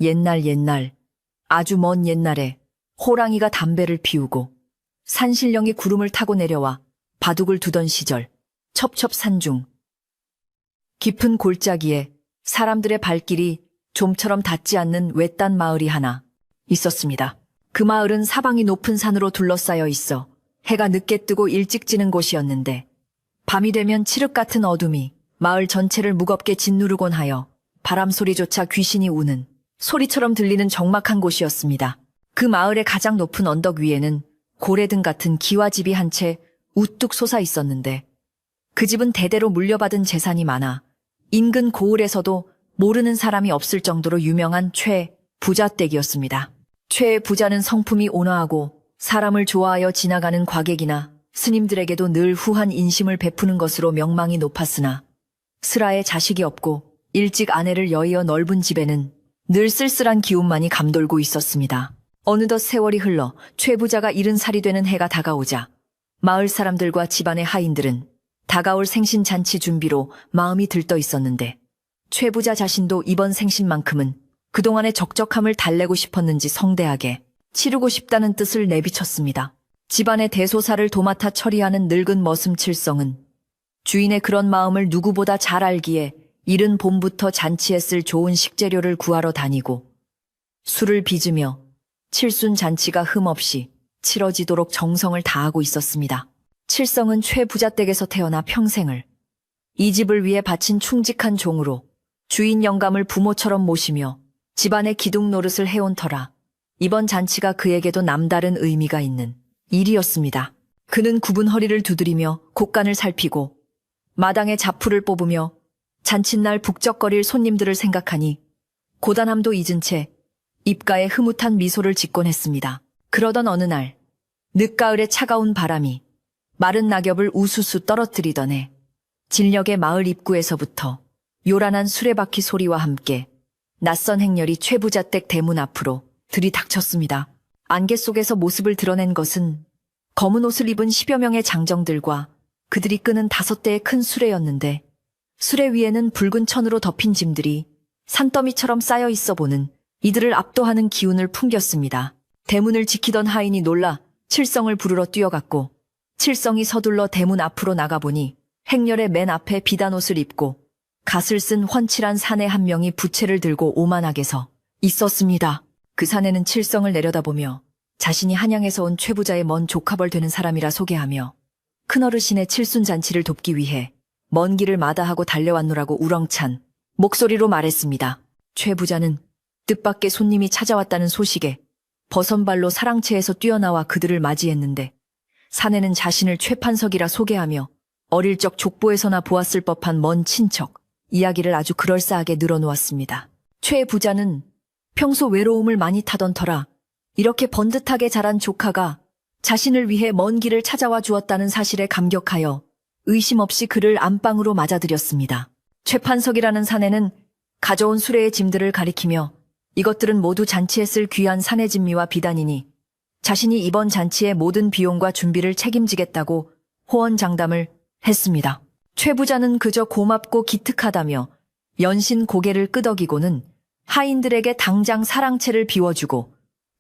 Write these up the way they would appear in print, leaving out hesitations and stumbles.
옛날, 아주 먼 옛날에 호랑이가 담배를 피우고 산신령이 구름을 타고 내려와 바둑을 두던 시절, 첩첩산중. 깊은 골짜기에 사람들의 발길이 좀처럼 닿지 않는 외딴 마을이 하나 있었습니다. 그 마을은 사방이 높은 산으로 둘러싸여 있어 해가 늦게 뜨고 일찍 지는 곳이었는데 밤이 되면 칠흑 같은 어둠이 마을 전체를 무겁게 짓누르곤 하여 바람 소리조차 귀신이 우는 소리처럼 들리는 적막한 곳이었습니다. 그 마을의 가장 높은 언덕 위에는 고래등 같은 기와집이 한 채 우뚝 솟아 있었는데 그 집은 대대로 물려받은 재산이 많아 인근 고을에서도 모르는 사람이 없을 정도로 유명한 최부자댁이었습니다. 최부자는 성품이 온화하고 사람을 좋아하여 지나가는 과객이나 스님들에게도 늘 후한 인심을 베푸는 것으로 명망이 높았으나 슬하에 자식이 없고 일찍 아내를 여의어 넓은 집에는 늘 쓸쓸한 기운만이 감돌고 있었습니다. 어느덧 세월이 흘러 최부자가 70살이 되는 해가 다가오자 마을 사람들과 집안의 하인들은 다가올 생신잔치 준비로 마음이 들떠 있었는데 최부자 자신도 이번 생신만큼은 그동안의 적적함을 달래고 싶었는지 성대하게 치르고 싶다는 뜻을 내비쳤습니다. 집안의 대소사를 도맡아 처리하는 늙은 머슴칠성은 주인의 그런 마음을 누구보다 잘 알기에 이른 봄부터 잔치에 쓸 좋은 식재료를 구하러 다니고 술을 빚으며 칠순 잔치가 흠없이 치러지도록 정성을 다하고 있었습니다. 칠성은 최부자댁에서 태어나 평생을 이 집을 위해 바친 충직한 종으로 주인 영감을 부모처럼 모시며 집안의 기둥 노릇을 해온 터라 이번 잔치가 그에게도 남다른 의미가 있는 일이었습니다. 그는 굽은 허리를 두드리며 곡간을 살피고 마당에 자풀을 뽑으며 잔칫날 북적거릴 손님들을 생각하니 고단함도 잊은 채 입가에 흐뭇한 미소를 짓곤 했습니다. 그러던 어느 날 늦가을의 차가운 바람이 마른 낙엽을 우수수 떨어뜨리던 해 진력의 마을 입구에서부터 요란한 수레바퀴 소리와 함께 낯선 행렬이 최부자댁 대문 앞으로 들이닥쳤습니다. 안개 속에서 모습을 드러낸 것은 검은 옷을 입은 10여 명의 장정들과 그들이 끄는 5대의 큰 수레였는데 수레 위에는 붉은 천으로 덮인 짐들이 산더미처럼 쌓여 있어 보는 이들을 압도하는 기운을 풍겼습니다. 대문을 지키던 하인이 놀라 칠성을 부르러 뛰어갔고 칠성이 서둘러 대문 앞으로 나가보니 행렬의 맨 앞에 비단 옷을 입고 갓을 쓴 훤칠한 사내 한 명이 부채를 들고 오만하게 서 있었습니다. 그 사내는 칠성을 내려다보며 자신이 한양에서 온 최부자의 먼 조카벌 되는 사람이라 소개하며 큰어르신의 칠순잔치를 돕기 위해 먼 길을 마다하고 달려왔노라고 우렁찬 목소리로 말했습니다. 최부자는 뜻밖의 손님이 찾아왔다는 소식에 버선발로 사랑채에서 뛰어나와 그들을 맞이했는데 사내는 자신을 최판석이라 소개하며 어릴 적 족보에서나 보았을 법한 먼 친척 이야기를 아주 그럴싸하게 늘어놓았습니다. 최부자는 평소 외로움을 많이 타던 터라 이렇게 번듯하게 자란 조카가 자신을 위해 먼 길을 찾아와 주었다는 사실에 감격하여 의심 없이 그를 안방으로 맞아들였습니다. 최판석이라는 사내는 가져온 수레의 짐들을 가리키며 이것들은 모두 잔치에 쓸 귀한 사내진미와 비단이니 자신이 이번 잔치의 모든 비용과 준비를 책임지겠다고 호언장담을 했습니다. 최부자는 그저 고맙고 기특하다며 연신 고개를 끄덕이고는 하인들에게 당장 사랑채를 비워주고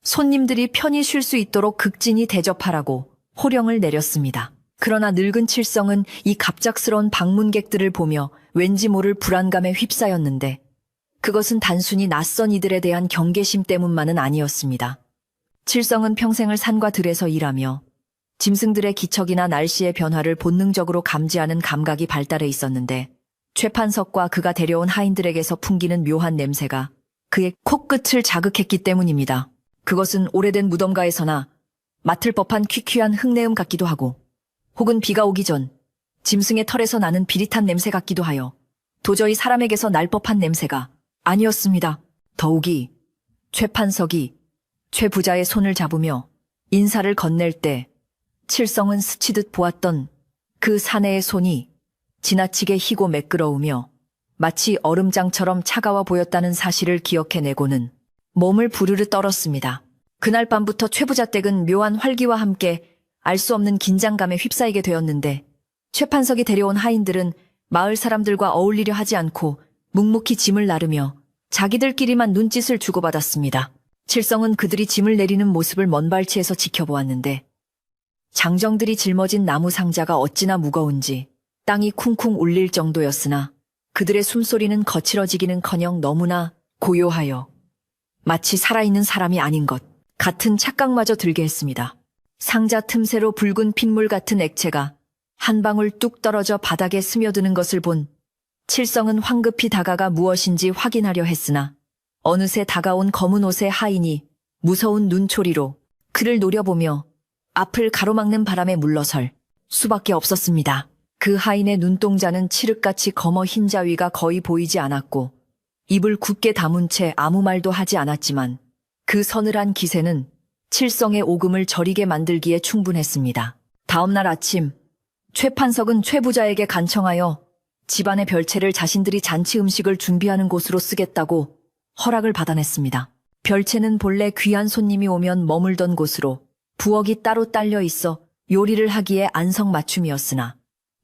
손님들이 편히 쉴 수 있도록 극진히 대접하라고 호령을 내렸습니다. 그러나 늙은 칠성은 이 갑작스러운 방문객들을 보며 왠지 모를 불안감에 휩싸였는데 그것은 단순히 낯선 이들에 대한 경계심 때문만은 아니었습니다. 칠성은 평생을 산과 들에서 일하며 짐승들의 기척이나 날씨의 변화를 본능적으로 감지하는 감각이 발달해 있었는데 최판석과 그가 데려온 하인들에게서 풍기는 묘한 냄새가 그의 코끝을 자극했기 때문입니다. 그것은 오래된 무덤가에서나 맡을 법한 퀴퀴한 흙내음 같기도 하고 혹은 비가 오기 전 짐승의 털에서 나는 비릿한 냄새 같기도 하여 도저히 사람에게서 날 법한 냄새가 아니었습니다. 더욱이 최판석이 최부자의 손을 잡으며 인사를 건넬 때 칠성은 스치듯 보았던 그 사내의 손이 지나치게 희고 매끄러우며 마치 얼음장처럼 차가워 보였다는 사실을 기억해내고는 몸을 부르르 떨었습니다. 그날 밤부터 최부자댁은 묘한 활기와 함께 알 수 없는 긴장감에 휩싸이게 되었는데 최판석이 데려온 하인들은 마을 사람들과 어울리려 하지 않고 묵묵히 짐을 나르며 자기들끼리만 눈짓을 주고받았습니다. 칠성은 그들이 짐을 내리는 모습을 먼 발치에서 지켜보았는데 장정들이 짊어진 나무 상자가 어찌나 무거운지 땅이 쿵쿵 울릴 정도였으나 그들의 숨소리는 거칠어지기는커녕 너무나 고요하여 마치 살아있는 사람이 아닌 것 같은 착각마저 들게 했습니다. 상자 틈새로 붉은 핏물 같은 액체가 한 방울 뚝 떨어져 바닥에 스며드는 것을 본 칠성은 황급히 다가가 무엇인지 확인하려 했으나 어느새 다가온 검은 옷의 하인이 무서운 눈초리로 그를 노려보며 앞을 가로막는 바람에 물러설 수밖에 없었습니다. 그 하인의 눈동자는 칠흑같이 검어 흰 자위가 거의 보이지 않았고 입을 굳게 다문 채 아무 말도 하지 않았지만 그 서늘한 기세는 칠성의 오금을 저리게 만들기에 충분했습니다. 다음 날 아침 최 판석은 최 부자에게 간청하여 집안의 별채를 자신들이 잔치 음식을 준비하는 곳으로 쓰겠다고 허락을 받아냈습니다. 별채는 본래 귀한 손님이 오면 머물던 곳으로 부엌이 따로 딸려 있어 요리를 하기에 안성맞춤이었으나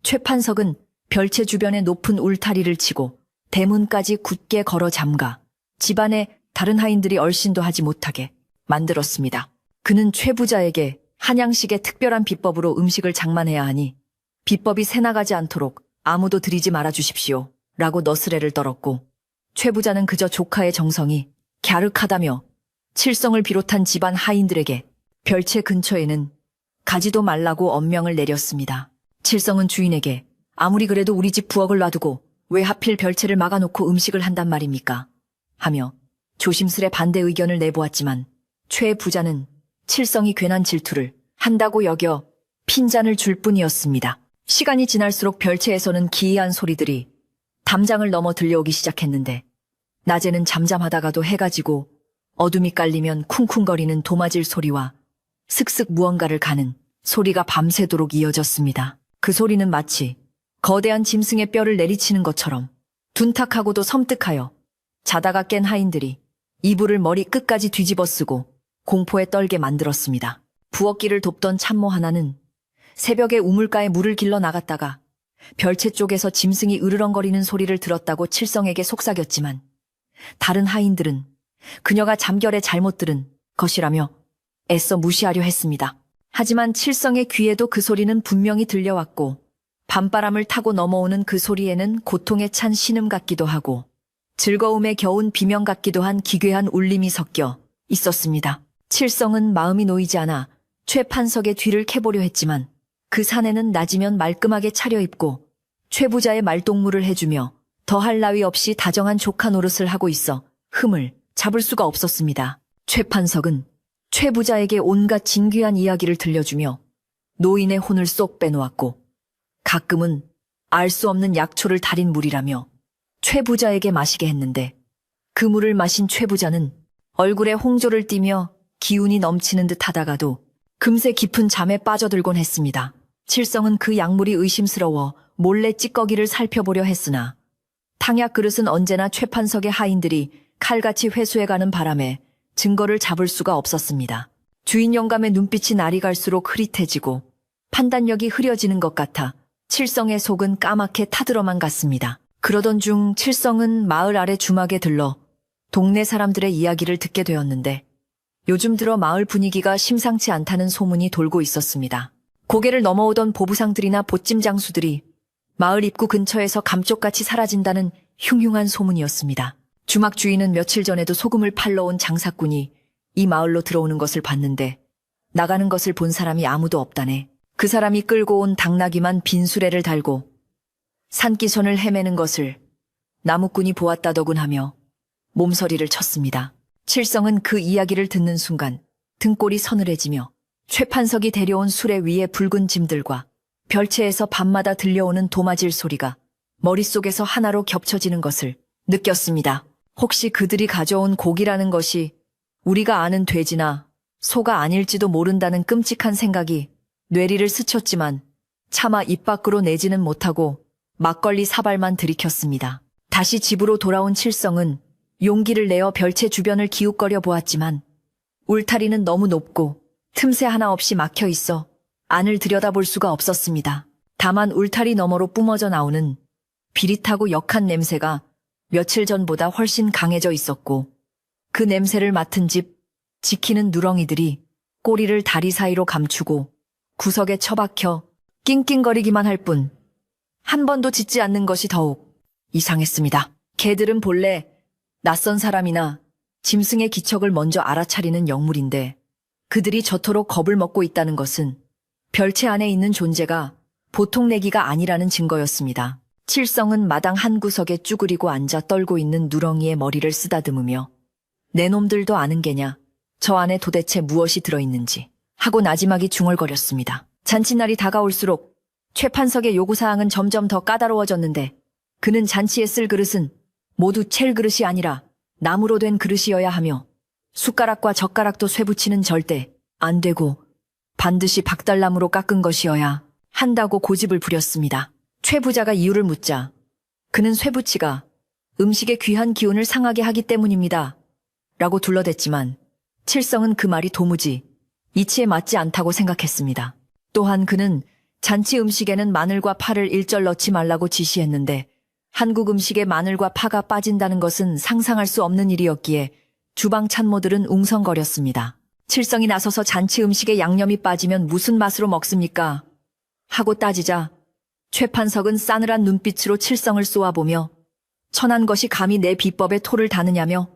최 판석은 별채 주변에 높은 울타리를 치고 대문까지 굳게 걸어 잠가 집안의 다른 하인들이 얼씬도 하지 못하게 만들었습니다. 그는 최 부자에게 한양식의 특별한 비법으로 음식을 장만해야 하니 비법이 새나가지 않도록 아무도 들이지 말아 주십시오 라고 너스레를 떨었고 최 부자는 그저 조카의 정성이 갸륵하다며 칠성을 비롯한 집안 하인들에게 별채 근처에는 가지도 말라고 엄명을 내렸습니다. 칠성은 주인에게 아무리 그래도 우리 집 부엌을 놔두고 왜 하필 별채를 막아놓고 음식을 한단 말입니까? 하며 조심스레 반대 의견을 내보았지만 최 부자는 칠성이 괜한 질투를 한다고 여겨 핀잔을 줄 뿐이었습니다. 시간이 지날수록 별채에서는 기이한 소리들이 담장을 넘어 들려오기 시작했는데 낮에는 잠잠하다가도 해가 지고 어둠이 깔리면 쿵쿵거리는 도마질 소리와 슥슥 무언가를 가는 소리가 밤새도록 이어졌습니다. 그 소리는 마치 거대한 짐승의 뼈를 내리치는 것처럼 둔탁하고도 섬뜩하여 자다가 깬 하인들이 이불을 머리 끝까지 뒤집어 쓰고 공포에 떨게 만들었습니다. 부엌길을 돕던 참모 하나는 새벽에 우물가에 물을 길러 나갔다가 별채 쪽에서 짐승이 으르렁거리는 소리를 들었다고 칠성에게 속삭였지만 다른 하인들은 그녀가 잠결에 잘못 들은 것이라며 애써 무시하려 했습니다. 하지만 칠성의 귀에도 그 소리는 분명히 들려왔고 밤바람을 타고 넘어오는 그 소리에는 고통에 찬 신음 같기도 하고 즐거움에 겨운 비명 같기도 한 기괴한 울림이 섞여 있었습니다. 칠성은 마음이 놓이지 않아 최 판석의 뒤를 캐보려 했지만 그 사내는 낮이면 말끔하게 차려입고 최 부자의 말동무를 해주며 더할 나위 없이 다정한 조카 노릇을 하고 있어 흠을 잡을 수가 없었습니다. 최 판석은 최 부자에게 온갖 진귀한 이야기를 들려주며 노인의 혼을 쏙 빼놓았고 가끔은 알 수 없는 약초를 달인 물이라며 최 부자에게 마시게 했는데 그 물을 마신 최 부자는 얼굴에 홍조를 띠며 기운이 넘치는 듯 하다가도 금세 깊은 잠에 빠져들곤 했습니다. 칠성은 그 약물이 의심스러워 몰래 찌꺼기를 살펴보려 했으나 탕약 그릇은 언제나 최 판석의 하인들이 칼같이 회수해가는 바람에 증거를 잡을 수가 없었습니다. 주인 영감의 눈빛이 날이 갈수록 흐릿해지고 판단력이 흐려지는 것 같아 칠성의 속은 까맣게 타들어만 갔습니다. 그러던 중 칠성은 마을 아래 주막에 들러 동네 사람들의 이야기를 듣게 되었는데 요즘 들어 마을 분위기가 심상치 않다는 소문이 돌고 있었습니다. 고개를 넘어오던 보부상들이나 보찜 장수들이 마을 입구 근처에서 감쪽같이 사라진다는 흉흉한 소문이었습니다. 주막 주인은 며칠 전에도 소금을 팔러 온 장사꾼이 이 마을로 들어오는 것을 봤는데 나가는 것을 본 사람이 아무도 없다네. 그 사람이 끌고 온 당나귀만 빈 수레를 달고 산기선을 헤매는 것을 나무꾼이 보았다더군 하며 몸서리를 쳤습니다. 칠성은 그 이야기를 듣는 순간 등골이 서늘해지며 최 판석이 데려온 수레 위에 붉은 짐들과 별채에서 밤마다 들려오는 도마질 소리가 머릿속에서 하나로 겹쳐지는 것을 느꼈습니다. 혹시 그들이 가져온 고기라는 것이 우리가 아는 돼지나 소가 아닐지도 모른다는 끔찍한 생각이 뇌리를 스쳤지만 차마 입 밖으로 내지는 못하고 막걸리 사발만 들이켰습니다. 다시 집으로 돌아온 칠성은 용기를 내어 별채 주변을 기웃거려 보았지만 울타리는 너무 높고 틈새 하나 없이 막혀 있어 안을 들여다볼 수가 없었습니다. 다만 울타리 너머로 뿜어져 나오는 비릿하고 역한 냄새가 며칠 전보다 훨씬 강해져 있었고 그 냄새를 맡은 집 지키는 누렁이들이 꼬리를 다리 사이로 감추고 구석에 처박혀 낑낑거리기만 할 뿐 한 번도 짖지 않는 것이 더욱 이상했습니다. 개들은 본래 낯선 사람이나 짐승의 기척을 먼저 알아차리는 영물인데 그들이 저토록 겁을 먹고 있다는 것은 별채 안에 있는 존재가 보통 내기가 아니라는 증거였습니다. 칠성은 마당 한 구석에 쭈그리고 앉아 떨고 있는 누렁이의 머리를 쓰다듬으며 내 놈들도 아는 게냐, 저 안에 도대체 무엇이 들어있는지 하고 나지막이 중얼거렸습니다. 잔치날이 다가올수록 최판석의 요구사항은 점점 더 까다로워졌는데 그는 잔치에 쓸 그릇은 모두 첼 그릇이 아니라 나무로 된 그릇이어야 하며 숟가락과 젓가락도 쇠붙이는 절대 안 되고 반드시 박달나무로 깎은 것이어야 한다고 고집을 부렸습니다. 최 부자가 이유를 묻자 그는 쇠붙이가 음식의 귀한 기운을 상하게 하기 때문입니다. 라고 둘러댔지만 칠성은 그 말이 도무지 이치에 맞지 않다고 생각했습니다. 또한 그는 잔치 음식에는 마늘과 파를 일절 넣지 말라고 지시했는데 한국 음식에 마늘과 파가 빠진다는 것은 상상할 수 없는 일이었기에 주방 참모들은 웅성거렸습니다. 칠성이 나서서 잔치 음식에 양념이 빠지면 무슨 맛으로 먹습니까? 하고 따지자 최판석은 싸늘한 눈빛으로 칠성을 쏘아보며 천한 것이 감히 내 비법에 토를 다느냐며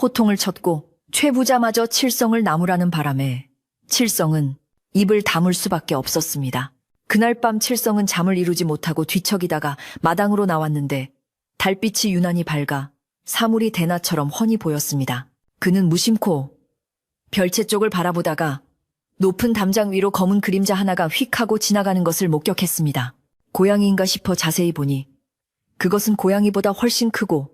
호통을 쳤고 최 부자마저 칠성을 나무라는 바람에 칠성은 입을 다물 수밖에 없었습니다. 그날 밤 칠성은 잠을 이루지 못하고 뒤척이다가 마당으로 나왔는데 달빛이 유난히 밝아 사물이 대낮처럼 훤히 보였습니다. 그는 무심코 별채 쪽을 바라보다가 높은 담장 위로 검은 그림자 하나가 휙 하고 지나가는 것을 목격했습니다. 고양이인가 싶어 자세히 보니 그것은 고양이보다 훨씬 크고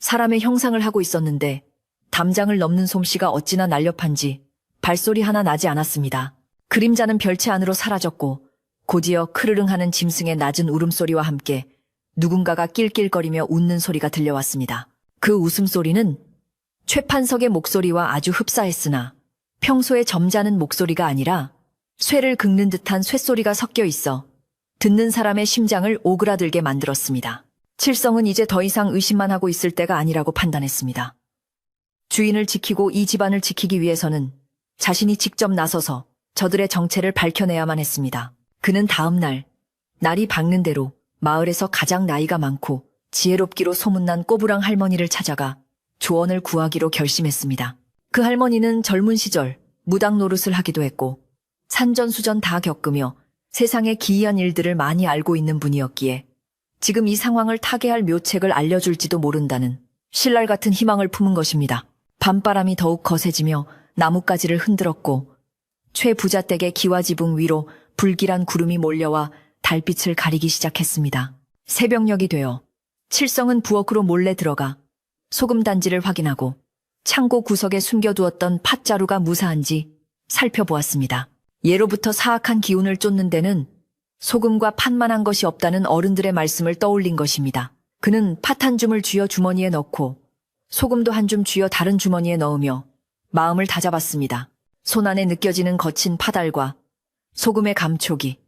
사람의 형상을 하고 있었는데 담장을 넘는 솜씨가 어찌나 날렵한지 발소리 하나 나지 않았습니다. 그림자는 별채 안으로 사라졌고 곧이어 크르릉하는 짐승의 낮은 울음소리와 함께 누군가가 낄낄거리며 웃는 소리가 들려왔습니다. 그 웃음소리는 최판석의 목소리와 아주 흡사했으나 평소의 점잖은 목소리가 아니라 쇠를 긁는 듯한 쇳소리가 섞여 있어 듣는 사람의 심장을 오그라들게 만들었습니다. 칠성은 이제 더 이상 의심만 하고 있을 때가 아니라고 판단했습니다. 주인을 지키고 이 집안을 지키기 위해서는 자신이 직접 나서서 저들의 정체를 밝혀내야만 했습니다. 그는 다음 날 날이 밝는 대로 마을에서 가장 나이가 많고 지혜롭기로 소문난 꼬부랑 할머니를 찾아가 조언을 구하기로 결심했습니다. 그 할머니는 젊은 시절 무당 노릇을 하기도 했고 산전수전 다 겪으며 세상의 기이한 일들을 많이 알고 있는 분이었기에 지금 이 상황을 타개할 묘책을 알려줄지도 모른다는 신랄 같은 희망을 품은 것입니다. 밤바람이 더욱 거세지며 나뭇가지를 흔들었고 최 부자 댁의 기와지붕 위로 불길한 구름이 몰려와 달빛을 가리기 시작했습니다. 새벽녘이 되어 칠성은 부엌으로 몰래 들어가 소금 단지를 확인하고 창고 구석에 숨겨두었던 팥자루가 무사한지 살펴보았습니다. 예로부터 사악한 기운을 쫓는 데는 소금과 팥만한 것이 없다는 어른들의 말씀을 떠올린 것입니다. 그는 팥 한 줌을 쥐어 주머니에 넣고 소금도 한 줌 쥐어 다른 주머니에 넣으며 마음을 다잡았습니다. 손안에 느껴지는 거친 파달과 소금의 감촉이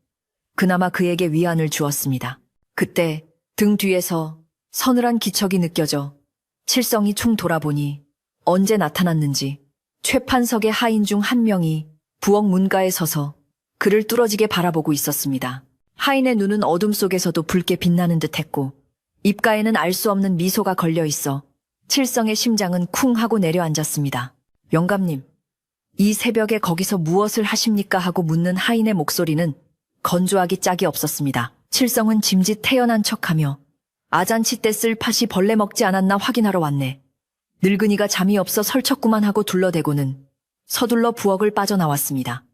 그나마 그에게 위안을 주었습니다. 그때 등 뒤에서 서늘한 기척이 느껴져 칠성이 충 돌아보니 언제 나타났는지 최판석의 하인 중 한 명이 부엌 문가에 서서 그를 뚫어지게 바라보고 있었습니다. 하인의 눈은 어둠 속에서도 붉게 빛나는 듯했고 입가에는 알 수 없는 미소가 걸려 있어 칠성의 심장은 쿵 하고 내려앉았습니다. 영감님, 이 새벽에 거기서 무엇을 하십니까? 하고 묻는 하인의 목소리는 건조하기 짝이 없었습니다. 칠성은 짐짓 태연한 척하며 아잔치 때 쓸 팥이 벌레 먹지 않았나 확인하러 왔네. 늙은이가 잠이 없어 설쳤구만 하고 둘러대고는 서둘러 부엌을 빠져나왔습니다.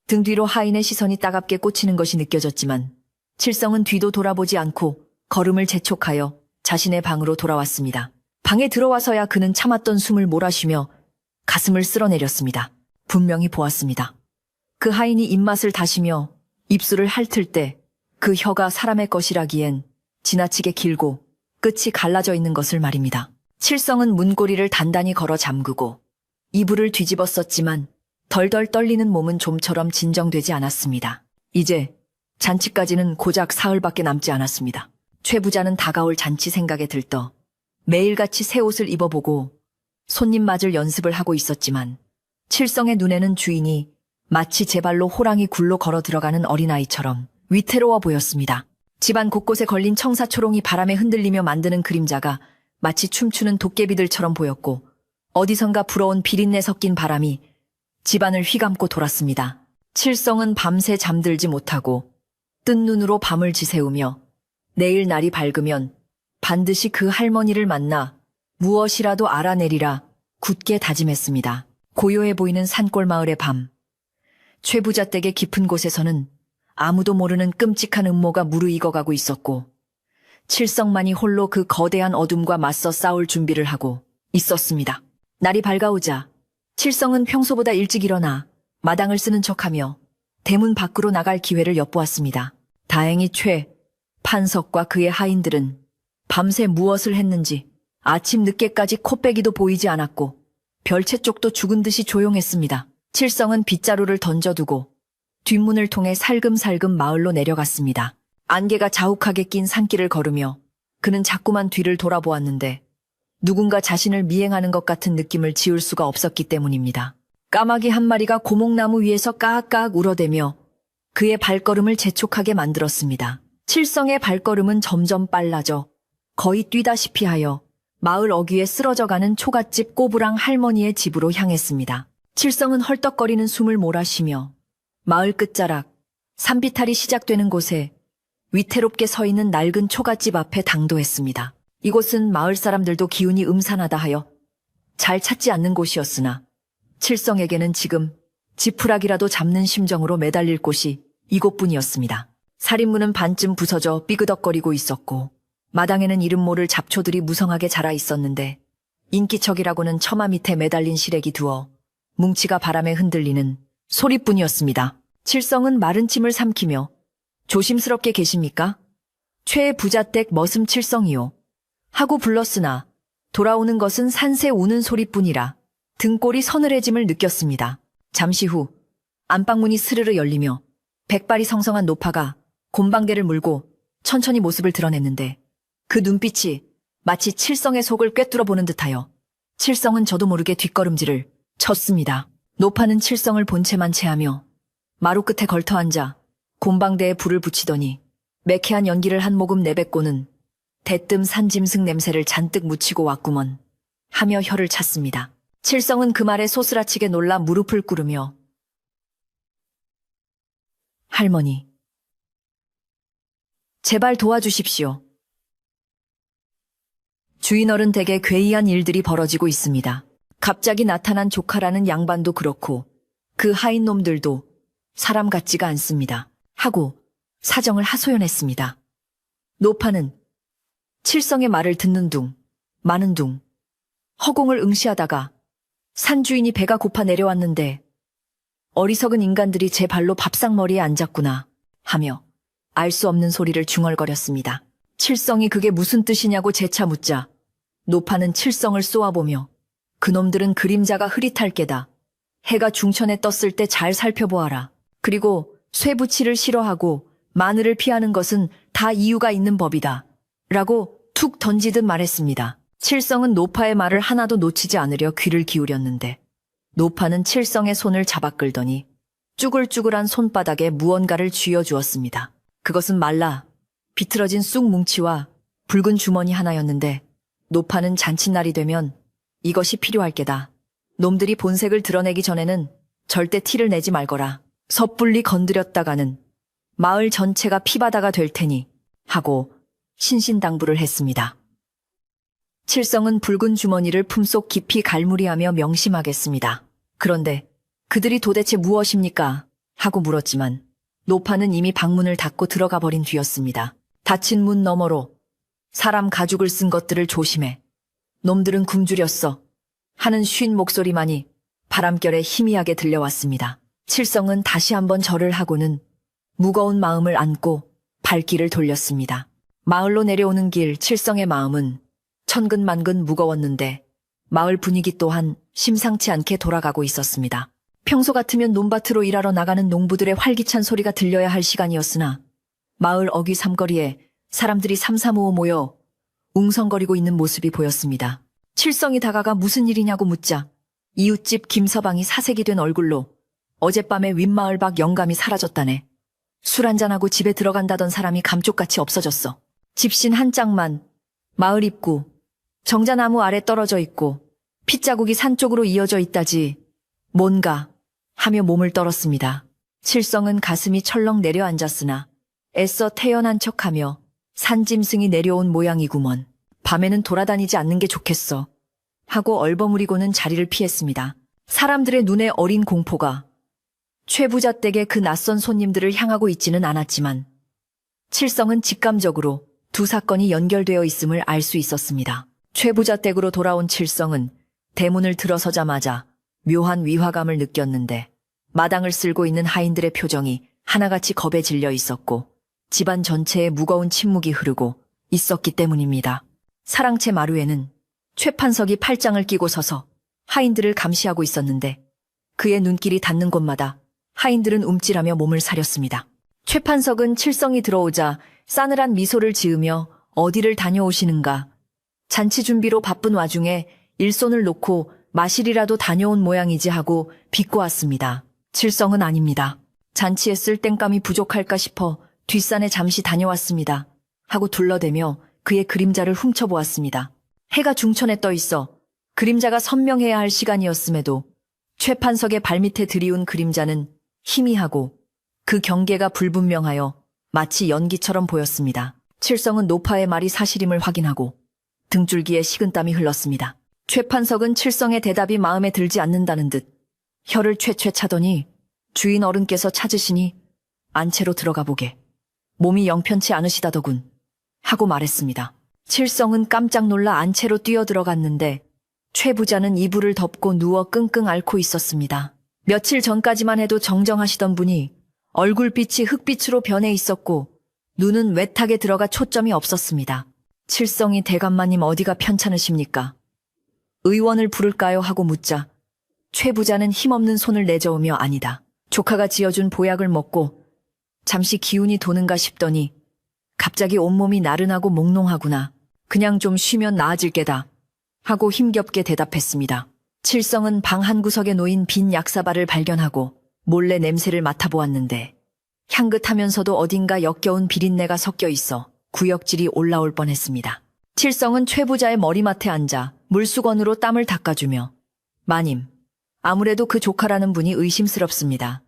등 뒤로 하인의 시선이 따갑게 꽂히는 것이 느껴졌지만 칠성은 뒤도 돌아보지 않고 걸음을 재촉하여 자신의 방으로 돌아왔습니다. 방에 들어와서야 그는 참았던 숨을 몰아쉬며 가슴을 쓸어내렸습니다. 분명히 보았습니다. 그 하인이 입맛을 다시며 입술을 핥을 때 그 혀가 사람의 것이라기엔 지나치게 길고 끝이 갈라져 있는 것을 말입니다. 칠성은 문고리를 단단히 걸어 잠그고 이불을 뒤집어 썼지만 덜덜 떨리는 몸은 좀처럼 진정되지 않았습니다. 이제 잔치까지는 고작 사흘밖에 남지 않았습니다. 최 부자는 다가올 잔치 생각에 들떠 매일같이 새 옷을 입어보고 손님 맞을 연습을 하고 있었지만 칠성의 눈에는 주인이 마치 제 발로 호랑이 굴로 걸어 들어가는 어린아이처럼 위태로워 보였습니다. 집안 곳곳에 걸린 청사초롱이 바람에 흔들리며 만드는 그림자가 마치 춤추는 도깨비들처럼 보였고 어디선가 불어온 비린내 섞인 바람이 집안을 휘감고 돌았습니다. 칠성은 밤새 잠들지 못하고 뜬 눈으로 밤을 지새우며 내일 날이 밝으면 반드시 그 할머니를 만나 무엇이라도 알아내리라 굳게 다짐했습니다. 고요해 보이는 산골 마을의 밤. 최부자 댁의 깊은 곳에서는 아무도 모르는 끔찍한 음모가 무르익어가고 있었고 칠성만이 홀로 그 거대한 어둠과 맞서 싸울 준비를 하고 있었습니다. 날이 밝아오자 칠성은 평소보다 일찍 일어나 마당을 쓰는 척하며 대문 밖으로 나갈 기회를 엿보았습니다. 다행히 판석과 그의 하인들은 밤새 무엇을 했는지 아침 늦게까지 코빼기도 보이지 않았고 별채 쪽도 죽은 듯이 조용했습니다. 칠성은 빗자루를 던져두고 뒷문을 통해 살금살금 마을로 내려갔습니다. 안개가 자욱하게 낀 산길을 걸으며 그는 자꾸만 뒤를 돌아보았는데 누군가 자신을 미행하는 것 같은 느낌을 지울 수가 없었기 때문입니다. 까마귀 한 마리가 고목나무 위에서 까악까악 울어대며 그의 발걸음을 재촉하게 만들었습니다. 칠성의 발걸음은 점점 빨라져 거의 뛰다시피 하여 마을 어귀에 쓰러져가는 초갓집 꼬부랑 할머니의 집으로 향했습니다. 칠성은 헐떡거리는 숨을 몰아쉬며 마을 끝자락, 산비탈이 시작되는 곳에 위태롭게 서 있는 낡은 초갓집 앞에 당도했습니다. 이곳은 마을 사람들도 기운이 음산하다 하여 잘 찾지 않는 곳이었으나 칠성에게는 지금 지푸라기라도 잡는 심정으로 매달릴 곳이 이곳뿐이었습니다. 살인문은 반쯤 부서져 삐그덕거리고 있었고 마당에는 이름 모를 잡초들이 무성하게 자라 있었는데 인기척이라고는 처마 밑에 매달린 시래기 두어 뭉치가 바람에 흔들리는 소리뿐이었습니다. 칠성은 마른 침을 삼키며 조심스럽게 계십니까? 최 부자댁 머슴 칠성이요. 하고 불렀으나 돌아오는 것은 산새 우는 소리뿐이라 등골이 서늘해짐을 느꼈습니다. 잠시 후 안방문이 스르르 열리며 백발이 성성한 노파가 곰방대를 물고 천천히 모습을 드러냈는데 그 눈빛이 마치 칠성의 속을 꿰뚫어 보는 듯하여 칠성은 저도 모르게 뒷걸음질을 쳤습니다. 노파는 칠성을 본 채만 체하며 마루 끝에 걸터앉아 곰방대에 불을 붙이더니 매캐한 연기를 한 모금 내뱉고는 대뜸 산짐승 냄새를 잔뜩 묻히고 왔구먼 하며 혀를 찼습니다. 칠성은 그 말에 소스라치게 놀라 무릎을 꿇으며 할머니, 제발 도와주십시오. 주인어른 댁에 괴이한 일들이 벌어지고 있습니다. 갑자기 나타난 조카라는 양반도 그렇고 그 하인 놈들도 사람 같지가 않습니다. 하고 사정을 하소연했습니다. 노파는 칠성의 말을 듣는 둥 마는 둥 허공을 응시하다가 산주인이 배가 고파 내려왔는데 어리석은 인간들이 제 발로 밥상머리에 앉았구나 하며 알 수 없는 소리를 중얼거렸습니다. 칠성이 그게 무슨 뜻이냐고 재차 묻자 노파는 칠성을 쏘아보며 그놈들은 그림자가 흐릿할 게다. 해가 중천에 떴을 때 잘 살펴보아라. 그리고 쇠붙이를 싫어하고 마늘을 피하는 것은 다 이유가 있는 법이다. 라고 툭 던지듯 말했습니다. 칠성은 노파의 말을 하나도 놓치지 않으려 귀를 기울였는데 노파는 칠성의 손을 잡아 끌더니 쭈글쭈글한 손바닥에 무언가를 쥐어주었습니다. 그것은 말라 비틀어진 쑥 뭉치와 붉은 주머니 하나였는데 노파는 잔칫날이 되면 이것이 필요할 게다. 놈들이 본색을 드러내기 전에는 절대 티를 내지 말거라. 섣불리 건드렸다가는 마을 전체가 피바다가 될 테니 하고 신신당부를 했습니다. 칠성은 붉은 주머니를 품속 깊이 갈무리하며 명심하겠습니다. 그런데 그들이 도대체 무엇입니까? 하고 물었지만 노파는 이미 방문을 닫고 들어가 버린 뒤였습니다. 닫힌 문 너머로 사람 가죽을 쓴 것들을 조심해. 놈들은 굶주렸어. 하는 쉰 목소리만이 바람결에 희미하게 들려왔습니다. 칠성은 다시 한번 절을 하고는 무거운 마음을 안고 발길을 돌렸습니다. 마을로 내려오는 길 칠성의 마음은 천근만근 무거웠는데 마을 분위기 또한 심상치 않게 돌아가고 있었습니다. 평소 같으면 논밭으로 일하러 나가는 농부들의 활기찬 소리가 들려야 할 시간이었으나 마을 어귀 삼거리에 사람들이 삼삼오오 모여 웅성거리고 있는 모습이 보였습니다. 칠성이 다가가 무슨 일이냐고 묻자 이웃집 김서방이 사색이 된 얼굴로 어젯밤에 윗마을 밖 영감이 사라졌다네. 술 한잔하고 집에 들어간다던 사람이 감쪽같이 없어졌어. 집신 한 짝만 마을 입구 정자나무 아래 떨어져 있고 핏자국이 산 쪽으로 이어져 있다지 뭔가 하며 몸을 떨었습니다. 칠성은 가슴이 철렁 내려앉았으나 애써 태연한 척하며 산짐승이 내려온 모양이구먼. 밤에는 돌아다니지 않는 게 좋겠어 하고 얼버무리고는 자리를 피했습니다. 사람들의 눈에 어린 공포가 최 부자 댁의 그 낯선 손님들을 향하고 있지는 않았지만 칠성은 직감적으로 두 사건이 연결되어 있음을 알 수 있었습니다. 최 부자 댁으로 돌아온 칠성은 대문을 들어서자마자 묘한 위화감을 느꼈는데 마당을 쓸고 있는 하인들의 표정이 하나같이 겁에 질려 있었고 집안 전체에 무거운 침묵이 흐르고 있었기 때문입니다. 사랑채 마루에는 최 판석이 팔짱을 끼고 서서 하인들을 감시하고 있었는데 그의 눈길이 닿는 곳마다 하인들은 움찔하며 몸을 사렸습니다. 최 판석은 칠성이 들어오자 싸늘한 미소를 지으며 어디를 다녀오시는가. 잔치 준비로 바쁜 와중에 일손을 놓고 마실이라도 다녀온 모양이지 하고 비꼬았습니다. 칠성은 아닙니다. 잔치에 쓸 땡감이 부족할까 싶어 뒷산에 잠시 다녀왔습니다. 하고 둘러대며 그의 그림자를 훔쳐보았습니다. 해가 중천에 떠 있어 그림자가 선명해야 할 시간이었음에도 최 판석의 발밑에 들이운 그림자는 희미하고 그 경계가 불분명하여 마치 연기처럼 보였습니다. 칠성은 노파의 말이 사실임을 확인하고 등줄기에 식은땀이 흘렀습니다. 최 판석은 칠성의 대답이 마음에 들지 않는다는 듯 혀를 채채 차더니 주인 어른께서 찾으시니 안채로 들어가 보게. 몸이 영편치 않으시다더군 하고 말했습니다. 칠성은 깜짝 놀라 안채로 뛰어들어갔는데 최 부자는 이불을 덮고 누워 끙끙 앓고 있었습니다. 며칠 전까지만 해도 정정하시던 분이 얼굴빛이 흑빛으로 변해 있었고 눈은 외탁에 들어가 초점이 없었습니다. 칠성이 대감마님 어디가 편찮으십니까? 의원을 부를까요? 하고 묻자 최 부자는 힘없는 손을 내저으며 아니다. 조카가 지어준 보약을 먹고 잠시 기운이 도는가 싶더니 갑자기 온몸이 나른하고 몽롱하구나. 그냥 좀 쉬면 나아질 게다. 하고 힘겹게 대답했습니다. 칠성은 방 한 구석에 놓인 빈 약사발을 발견하고 몰래 냄새를 맡아보았는데 향긋하면서도 어딘가 역겨운 비린내가 섞여 있어 구역질이 올라올 뻔했습니다. 칠성은 최 부자의 머리맡에 앉아 물수건으로 땀을 닦아주며 마님, 아무래도 그 조카라는 분이 의심스럽습니다.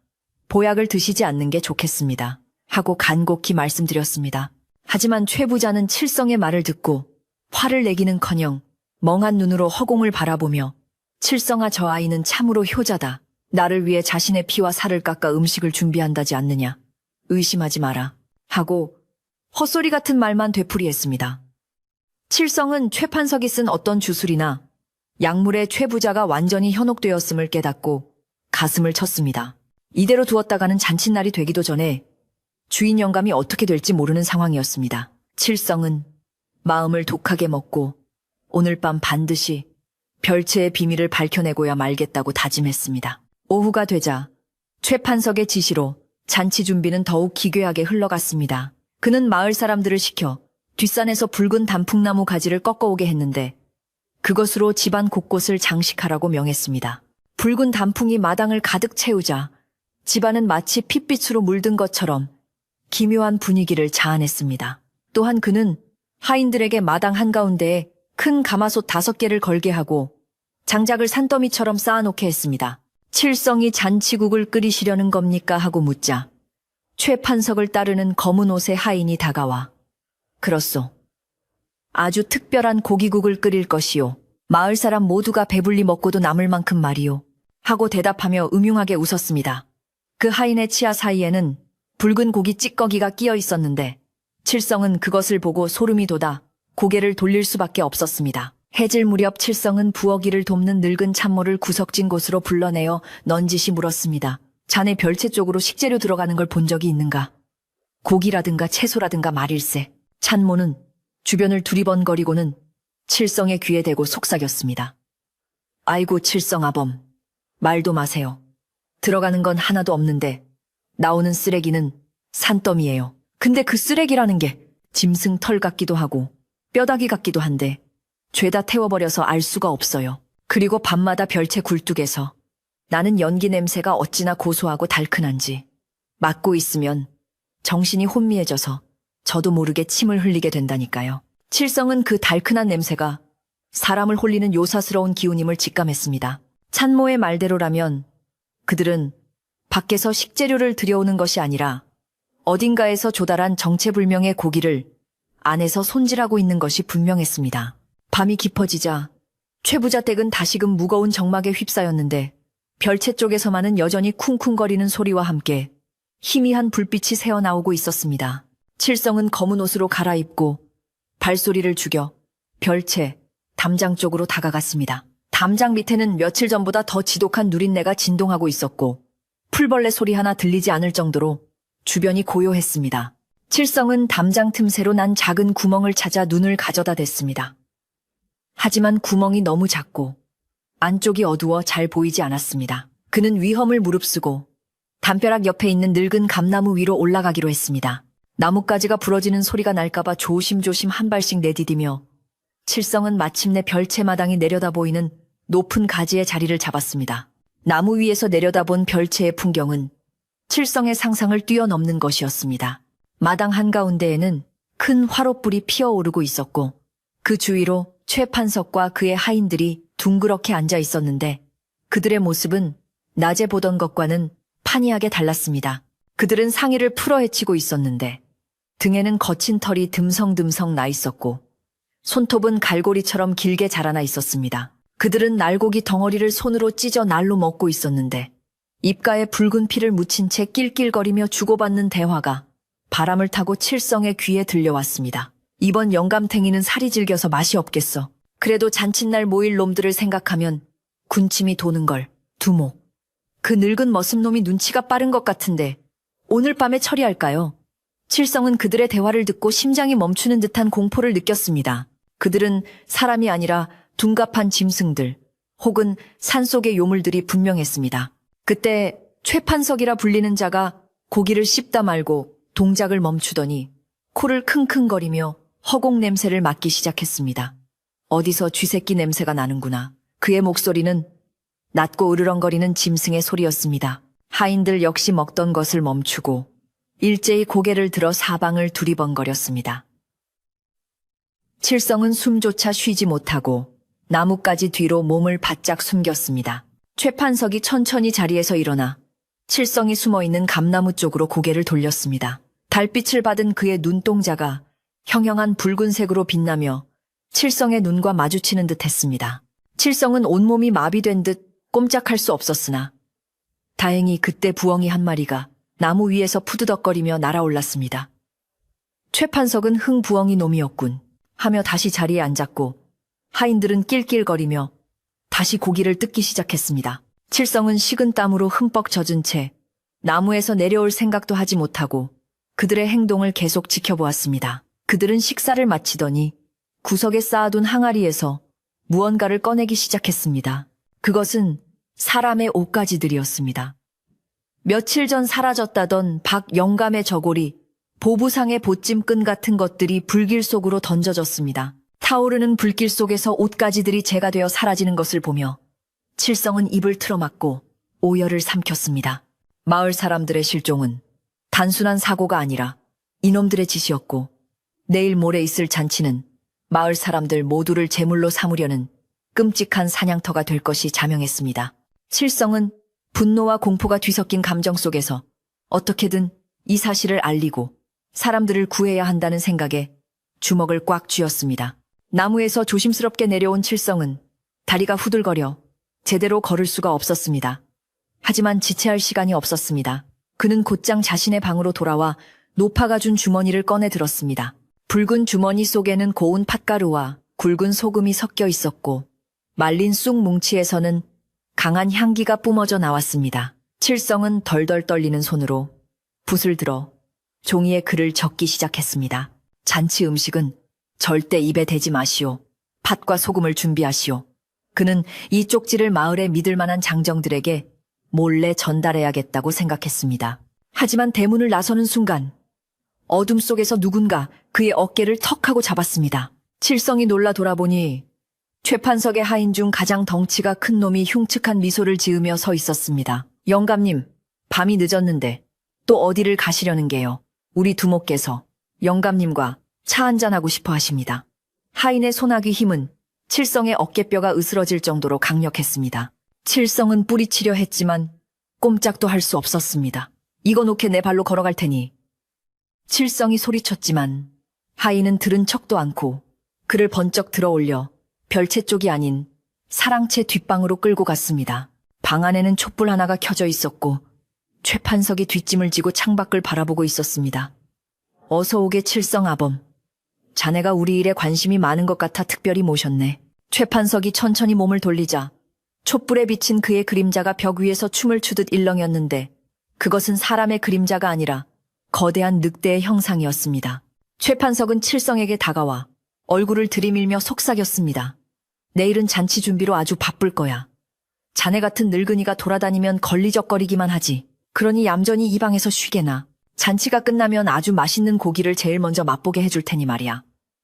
보약을 드시지 않는 게 좋겠습니다. 하고 간곡히 말씀드렸습니다. 하지만 최 부자는 칠성의 말을 듣고 화를 내기는커녕 멍한 눈으로 허공을 바라보며 칠성아, 저 아이는 참으로 효자다. 나를 위해 자신의 피와 살을 깎아 음식을 준비한다지 않느냐. 의심하지 마라. 하고 헛소리 같은 말만 되풀이했습니다. 칠성은 최 판석이 쓴 어떤 주술이나 약물에 최 부자가 완전히 현혹되었음을 깨닫고 가슴을 쳤습니다. 이대로 두었다가는 잔칫날이 되기도 전에 주인 영감이 어떻게 될지 모르는 상황이었습니다. 칠성은 마음을 독하게 먹고 오늘 밤 반드시 별채의 비밀을 밝혀내고야 말겠다고 다짐했습니다. 오후가 되자 최 판석의 지시로 잔치 준비는 더욱 기괴하게 흘러갔습니다. 그는 마을 사람들을 시켜 뒷산에서 붉은 단풍나무 가지를 꺾어오게 했는데 그것으로 집안 곳곳을 장식하라고 명했습니다. 붉은 단풍이 마당을 가득 채우자 집안은 마치 핏빛으로 물든 것처럼 기묘한 분위기를 자아냈습니다. 또한 그는 하인들에게 마당 한가운데에 큰 가마솥 5개를 걸게 하고 장작을 산더미처럼 쌓아놓게 했습니다. 칠성이 잔치국을 끓이시려는 겁니까? 하고 묻자 최 판석을 따르는 검은 옷의 하인이 다가와 그렇소. 아주 특별한 고기국을 끓일 것이요. 마을 사람 모두가 배불리 먹고도 남을 만큼 말이요. 하고 대답하며 음흉하게 웃었습니다. 그 하인의 치아 사이에는 붉은 고기 찌꺼기가 끼어 있었는데 칠성은 그것을 보고 소름이 돋아 고개를 돌릴 수밖에 없었습니다. 해질 무렵 칠성은 부엌일을 돕는 늙은 참모를 구석진 곳으로 불러내어 넌지시 물었습니다. 자네 별채 쪽으로 식재료 들어가는 걸 본 적이 있는가? 고기라든가 채소라든가 말일세. 참모는 주변을 두리번거리고는 칠성의 귀에 대고 속삭였습니다. 아이고 칠성아범, 말도 마세요. 들어가는 건 하나도 없는데 나오는 쓰레기는 산더미예요. 근데 그 쓰레기라는 게 짐승 털 같기도 하고 뼈다귀 같기도 한데 죄다 태워버려서 알 수가 없어요. 그리고 밤마다 별채 굴뚝에서 나는 연기 냄새가 어찌나 고소하고 달큰한지 맡고 있으면 정신이 혼미해져서 저도 모르게 침을 흘리게 된다니까요. 칠성은 그 달큰한 냄새가 사람을 홀리는 요사스러운 기운임을 직감했습니다. 찬모의 말대로라면 그들은 밖에서 식재료를 들여오는 것이 아니라 어딘가에서 조달한 정체불명의 고기를 안에서 손질하고 있는 것이 분명했습니다. 밤이 깊어지자 최 부자 댁은 다시금 무거운 정막에 휩싸였는데 별채 쪽에서만은 여전히 쿵쿵거리는 소리와 함께 희미한 불빛이 새어나오고 있었습니다. 칠성은 검은 옷으로 갈아입고 발소리를 죽여 별채, 담장 쪽으로 다가갔습니다. 담장 밑에는 며칠 전보다 더 지독한 누린내가 진동하고 있었고 풀벌레 소리 하나 들리지 않을 정도로 주변이 고요했습니다. 칠성은 담장 틈새로 난 작은 구멍을 찾아 눈을 가져다 댔습니다. 하지만 구멍이 너무 작고 안쪽이 어두워 잘 보이지 않았습니다. 그는 위험을 무릅쓰고 담벼락 옆에 있는 늙은 감나무 위로 올라가기로 했습니다. 나뭇가지가 부러지는 소리가 날까봐 조심조심 한 발씩 내디디며 칠성은 마침내 별채 마당이 내려다 보이는 높은 가지의 자리를 잡았습니다. 나무 위에서 내려다본 별채의 풍경은 칠성의 상상을 뛰어넘는 것이었습니다. 마당 한가운데에는 큰 화롯불이 피어오르고 있었고 그 주위로 최 판석과 그의 하인들이 둥그렇게 앉아 있었는데 그들의 모습은 낮에 보던 것과는 판이하게 달랐습니다. 그들은 상의를 풀어헤치고 있었는데 등에는 거친 털이 듬성듬성 나 있었고 손톱은 갈고리처럼 길게 자라나 있었습니다. 그들은 날고기 덩어리를 손으로 찢어 날로 먹고 있었는데 입가에 붉은 피를 묻힌 채 낄낄거리며 주고받는 대화가 바람을 타고 칠성의 귀에 들려왔습니다. 이번 영감탱이는 살이 질겨서 맛이 없겠어. 그래도 잔칫날 모일 놈들을 생각하면 군침이 도는걸. 두목. 그 늙은 머슴놈이 눈치가 빠른 것 같은데 오늘 밤에 처리할까요? 칠성은 그들의 대화를 듣고 심장이 멈추는 듯한 공포를 느꼈습니다. 그들은 사람이 아니라 둔갑한 짐승들 혹은 산속의 요물들이 분명했습니다. 그때 최판석이라 불리는 자가 고기를 씹다 말고 동작을 멈추더니 코를 킁킁거리며 허공 냄새를 맡기 시작했습니다. 어디서 쥐새끼 냄새가 나는구나. 그의 목소리는 낮고 으르렁거리는 짐승의 소리였습니다. 하인들 역시 먹던 것을 멈추고 일제히 고개를 들어 사방을 두리번거렸습니다. 칠성은 숨조차 쉬지 못하고 나뭇가지 뒤로 몸을 바짝 숨겼습니다. 최판석이 천천히 자리에서 일어나 칠성이 숨어있는 감나무 쪽으로 고개를 돌렸습니다. 달빛을 받은 그의 눈동자가 형형한 붉은색으로 빛나며 칠성의 눈과 마주치는 듯 했습니다. 칠성은 온몸이 마비된 듯 꼼짝할 수 없었으나 다행히 그때 부엉이 한 마리가 나무 위에서 푸드덕거리며 날아올랐습니다. 최판석은 흥부엉이 놈이었군 하며 다시 자리에 앉았고 하인들은 낄낄거리며 다시 고기를 뜯기 시작했습니다. 칠성은 식은 땀으로 흠뻑 젖은 채 나무에서 내려올 생각도 하지 못하고 그들의 행동을 계속 지켜보았습니다. 그들은 식사를 마치더니 구석에 쌓아둔 항아리에서 무언가를 꺼내기 시작했습니다. 그것은 사람의 옷가지들이었습니다. 며칠 전 사라졌다던 박 영감의 저고리, 보부상의 보찜끈 같은 것들이 불길 속으로 던져졌습니다. 타오르는 불길 속에서 옷가지들이 재가 되어 사라지는 것을 보며 칠성은 입을 틀어막고 오열을 삼켰습니다. 마을 사람들의 실종은 단순한 사고가 아니라 이놈들의 짓이었고 내일 모레 있을 잔치는 마을 사람들 모두를 제물로 삼으려는 끔찍한 사냥터가 될 것이 자명했습니다. 칠성은 분노와 공포가 뒤섞인 감정 속에서 어떻게든 이 사실을 알리고 사람들을 구해야 한다는 생각에 주먹을 꽉 쥐었습니다. 나무에서 조심스럽게 내려온 칠성은 다리가 후들거려 제대로 걸을 수가 없었습니다. 하지만 지체할 시간이 없었습니다. 그는 곧장 자신의 방으로 돌아와 노파가 준 주머니를 꺼내 들었습니다. 붉은 주머니 속에는 고운 팥가루와 굵은 소금이 섞여 있었고 말린 쑥 뭉치에서는 강한 향기가 뿜어져 나왔습니다. 칠성은 덜덜 떨리는 손으로 붓을 들어 종이에 글을 적기 시작했습니다. 잔치 음식은 절대 입에 대지 마시오. 팥과 소금을 준비하시오. 그는 이 쪽지를 마을에 믿을 만한 장정들에게 몰래 전달해야겠다고 생각했습니다. 하지만 대문을 나서는 순간 어둠 속에서 누군가 그의 어깨를 턱 하고 잡았습니다. 칠성이 놀라 돌아보니 최판석의 하인 중 가장 덩치가 큰 놈이 흉측한 미소를 지으며 서 있었습니다. 영감님, 밤이 늦었는데 또 어디를 가시려는 게요? 우리 두목께서 영감님과 차 한잔하고 싶어 하십니다. 하인의 소나기 힘은 칠성의 어깨뼈가 으스러질 정도로 강력했습니다. 칠성은 뿌리치려 했지만 꼼짝도 할 수 없었습니다. 이거 놓게 내 발로 걸어갈 테니. 칠성이 소리쳤지만 하인은 들은 척도 않고 그를 번쩍 들어올려 별채 쪽이 아닌 사랑채 뒷방으로 끌고 갔습니다. 방 안에는 촛불 하나가 켜져 있었고 최판석이 뒷짐을 지고 창밖을 바라보고 있었습니다. 어서 오게 칠성 아범. 자네가 우리 일에 관심이 많은 것 같아 특별히 모셨네. 최판석이 천천히 몸을 돌리자 촛불에 비친 그의 그림자가 벽 위에서 춤을 추듯 일렁였는데 그것은 사람의 그림자가 아니라 거대한 늑대의 형상이었습니다. 최판석은 칠성에게 다가와 얼굴을 들이밀며 속삭였습니다. 내일은 잔치 준비로 아주 바쁠 거야. 자네 같은 늙은이가 돌아다니면 걸리적거리기만 하지. 그러니 얌전히 이 방에서 쉬게나. 잔치가 끝나면 아주 맛있는 고기를 제일 먼저 맛보게 해줄 테니 말이야.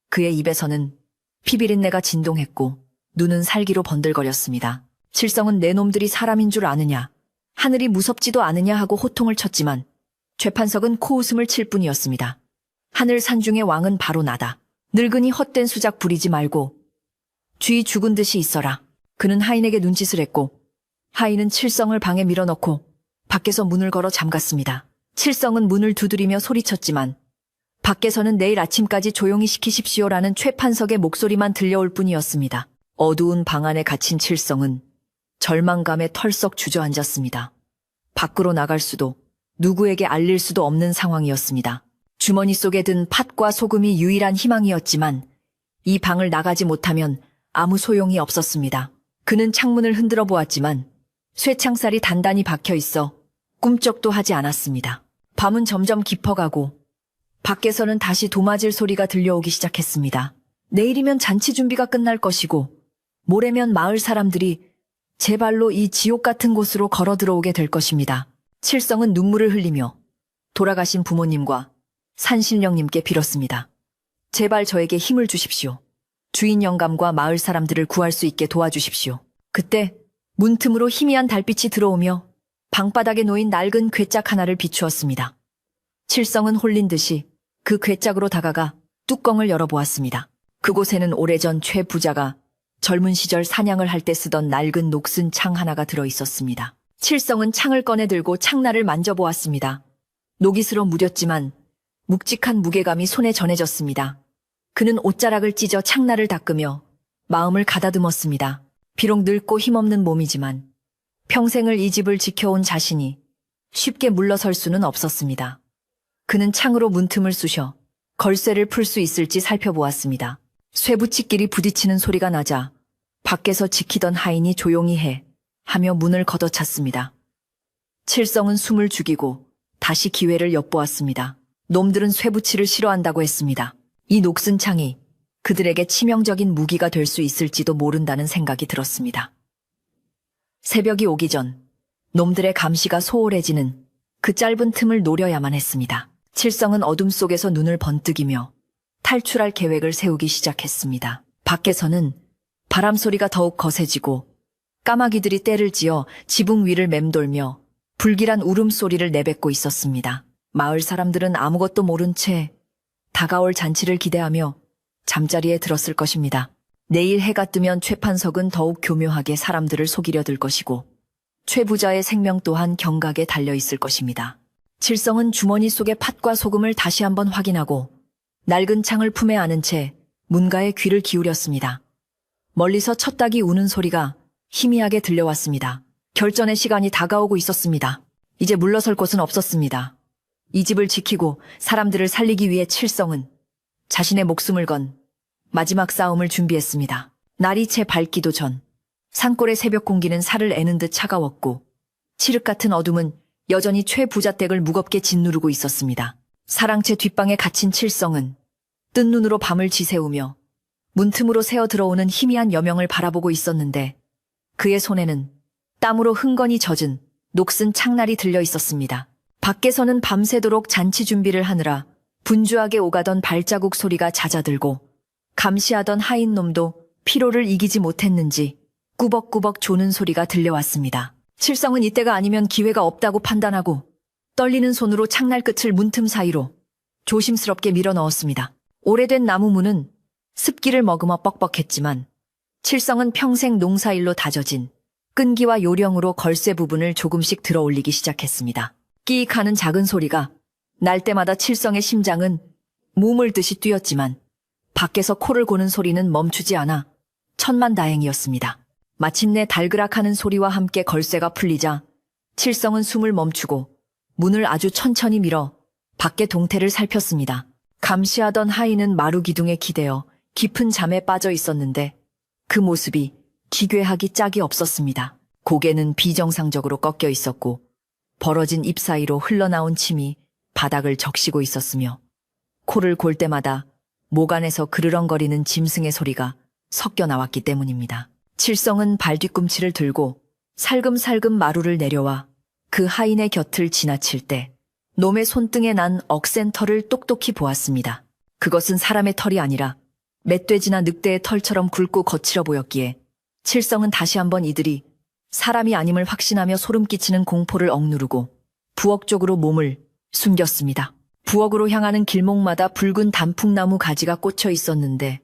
그의 입에서는 피비린내가 진동했고 눈은 살기로 번들거렸습니다. 칠성은 내 놈들이 사람인 줄 아느냐, 하늘이 무섭지도 않으냐 하고 호통을 쳤지만 최판석은 코웃음을 칠 뿐이었습니다. 하늘 산중의 왕은 바로 나다. 늙은이 헛된 수작 부리지 말고 쥐 죽은 듯이 있어라. 그는 하인에게 눈짓을 했고 하인은 칠성을 방에 밀어넣고 밖에서 문을 걸어 잠갔습니다. 칠성은 문을 두드리며 소리쳤지만 밖에서는 내일 아침까지 조용히 시키십시오라는 최판석의 목소리만 들려올 뿐이었습니다. 어두운 방 안에 갇힌 칠성은 절망감에 털썩 주저앉았습니다. 밖으로 나갈 수도 누구에게 알릴 수도 없는 상황이었습니다. 주머니 속에 든 팥과 소금이 유일한 희망이었지만 이 방을 나가지 못하면 아무 소용이 없었습니다. 그는 창문을 흔들어 보았지만 쇠창살이 단단히 박혀 있어 꿈쩍도 하지 않았습니다. 밤은 점점 깊어가고 밖에서는 다시 도마질 소리가 들려오기 시작했습니다. 내일이면 잔치 준비가 끝날 것이고 모레면 마을 사람들이 제 발로 이 지옥 같은 곳으로 걸어 들어오게 될 것입니다. 칠성은 눈물을 흘리며 돌아가신 부모님과 산신령님께 빌었습니다. 제발 저에게 힘을 주십시오. 주인 영감과 마을 사람들을 구할 수 있게 도와주십시오. 그때 문틈으로 희미한 달빛이 들어오며 방바닥에 놓인 낡은 괴짝 하나를 비추었습니다. 칠성은 홀린 듯이 그 괴짝으로 다가가 뚜껑을 열어보았습니다. 그곳에는 오래전 최 부자가 젊은 시절 사냥을 할 때 쓰던 낡은 녹슨 창 하나가 들어있었습니다. 칠성은 창을 꺼내 들고 창날을 만져보았습니다. 녹이스러 무뎠지만 묵직한 무게감이 손에 전해졌습니다. 그는 옷자락을 찢어 창날을 닦으며 마음을 가다듬었습니다. 비록 늙고 힘없는 몸이지만 평생을 이 집을 지켜온 자신이 쉽게 물러설 수는 없었습니다. 그는 창으로 문틈을 쑤셔 걸쇠를 풀 수 있을지 살펴보았습니다. 쇠붙이끼리 부딪히는 소리가 나자 밖에서 지키던 하인이 조용히 해 하며 문을 걷어찼습니다. 칠성은 숨을 죽이고 다시 기회를 엿보았습니다. 놈들은 쇠붙이를 싫어한다고 했습니다. 이 녹슨 창이 그들에게 치명적인 무기가 될 수 있을지도 모른다는 생각이 들었습니다. 새벽이 오기 전 놈들의 감시가 소홀해지는 그 짧은 틈을 노려야만 했습니다. 칠성은 어둠 속에서 눈을 번뜩이며 탈출할 계획을 세우기 시작했습니다. 밖에서는 바람 소리가 더욱 거세지고 까마귀들이 떼를 지어 지붕 위를 맴돌며 불길한 울음소리를 내뱉고 있었습니다. 마을 사람들은 아무것도 모른 채 다가올 잔치를 기대하며 잠자리에 들었을 것입니다. 내일 해가 뜨면 최판석은 더욱 교묘하게 사람들을 속이려 들 것이고 최 부자의 생명 또한 경각에 달려있을 것입니다. 칠성은 주머니 속의 팥과 소금을 다시 한번 확인하고 낡은 창을 품에 안은 채 문가에 귀를 기울였습니다. 멀리서 첫 닭이 우는 소리가 희미하게 들려왔습니다. 결전의 시간이 다가오고 있었습니다. 이제 물러설 곳은 없었습니다. 이 집을 지키고 사람들을 살리기 위해 칠성은 자신의 목숨을 건 마지막 싸움을 준비했습니다. 날이 채 밝기도 전 산골의 새벽 공기는 살을 애는 듯 차가웠고 칠흑 같은 어둠은 여전히 최 부자 댁을 무겁게 짓누르고 있었습니다. 사랑채 뒷방에 갇힌 칠성은 뜬 눈으로 밤을 지새우며 문틈으로 새어 들어오는 희미한 여명을 바라보고 있었는데 그의 손에는 땀으로 흥건히 젖은 녹슨 창날이 들려 있었습니다. 밖에서는 밤새도록 잔치 준비를 하느라 분주하게 오가던 발자국 소리가 잦아들고 감시하던 하인 놈도 피로를 이기지 못했는지 꾸벅꾸벅 조는 소리가 들려왔습니다. 칠성은 이때가 아니면 기회가 없다고 판단하고 떨리는 손으로 창날 끝을 문틈 사이로 조심스럽게 밀어 넣었습니다. 오래된 나무문은 습기를 머금어 뻑뻑했지만 칠성은 평생 농사일로 다져진 끈기와 요령으로 걸쇠 부분을 조금씩 들어 올리기 시작했습니다. 끼익 하는 작은 소리가 날 때마다 칠성의 심장은 무물듯이 뛰었지만 밖에서 코를 고는 소리는 멈추지 않아 천만다행이었습니다. 마침내 달그락하는 소리와 함께 걸쇠가 풀리자 칠성은 숨을 멈추고 문을 아주 천천히 밀어 밖의 동태를 살폈습니다. 감시하던 하인은 마루기둥에 기대어 깊은 잠에 빠져 있었는데 그 모습이 기괴하기 짝이 없었습니다. 고개는 비정상적으로 꺾여 있었고 벌어진 입 사이로 흘러나온 침이 바닥을 적시고 있었으며 코를 골 때마다 목 안에서 그르렁거리는 짐승의 소리가 섞여 나왔기 때문입니다. 칠성은 발뒤꿈치를 들고 살금살금 마루를 내려와 그 하인의 곁을 지나칠 때 놈의 손등에 난 억센 털을 똑똑히 보았습니다. 그것은 사람의 털이 아니라 멧돼지나 늑대의 털처럼 굵고 거칠어 보였기에 칠성은 다시 한번 이들이 사람이 아님을 확신하며 소름 끼치는 공포를 억누르고 부엌 쪽으로 몸을 숨겼습니다. 부엌으로 향하는 길목마다 붉은 단풍나무 가지가 꽂혀 있었는데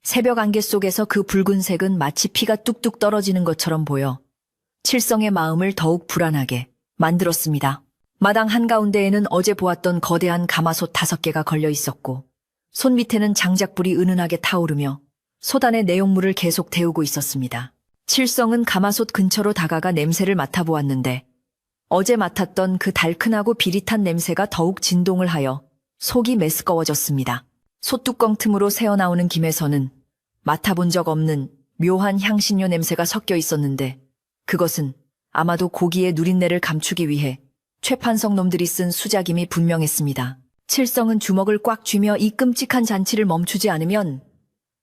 새벽 안개 속에서 그 붉은색은 마치 피가 뚝뚝 떨어지는 것처럼 보여 칠성의 마음을 더욱 불안하게 만들었습니다. 마당 한가운데에는 어제 보았던 거대한 가마솥 5개가 걸려 있었고 손 밑에는 장작불이 은은하게 타오르며 솥안에 내용물을 계속 데우고 있었습니다. 칠성은 가마솥 근처로 다가가 냄새를 맡아보았는데 어제 맡았던 그 달큰하고 비릿한 냄새가 더욱 진동을 하여 속이 메스꺼워졌습니다. 솥뚜껑 틈으로 새어나오는 김에서는 맡아본 적 없는 묘한 향신료 냄새가 섞여 있었는데 그것은 아마도 고기의 누린내를 감추기 위해 최판석 놈들이 쓴 수작임이 분명했습니다. 칠성은 주먹을 꽉 쥐며 이 끔찍한 잔치를 멈추지 않으면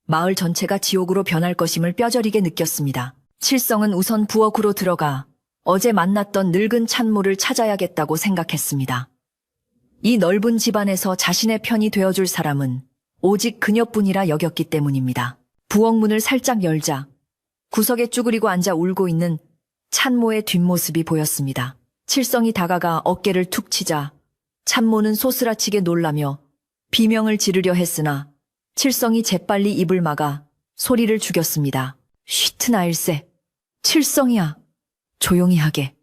마을 전체가 지옥으로 변할 것임을 뼈저리게 느꼈습니다. 칠성은 우선 부엌으로 들어가 어제 만났던 늙은 찬모를 찾아야겠다고 생각했습니다. 이 넓은 집안에서 자신의 편이 되어줄 사람은 오직 그녀뿐이라 여겼기 때문입니다. 부엌 문을 살짝 열자 구석에 쭈그리고 앉아 울고 있는 찬모의 뒷모습이 보였습니다. 칠성이 다가가 어깨를 툭 치자 찬모는 소스라치게 놀라며 비명을 지르려 했으나 칠성이 재빨리 입을 막아 소리를 죽였습니다. 쉬트나 일세. 칠성이야. 조용히 하게.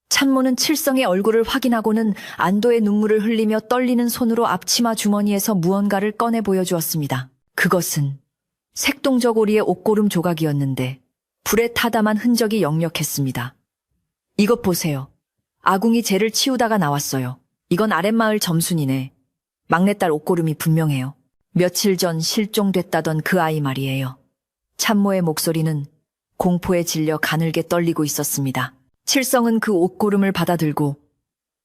찬모는 칠성의 얼굴을 확인하고는 안도의 눈물을 흘리며 떨리는 손으로 앞치마 주머니에서 무언가를 꺼내 보여주었습니다. 그것은 색동저고리의 옷고름 조각이었는데 불에 타담한 흔적이 역력했습니다. 이것 보세요. 아궁이 재를 치우다가 나왔어요. 이건 아랫마을 점순이네. 막내딸 옷고름이 분명해요. 며칠 전 실종됐다던 그 아이 말이에요. 찬모의 목소리는 공포에 질려 가늘게 떨리고 있었습니다. 칠성은 그 옷고름을 받아들고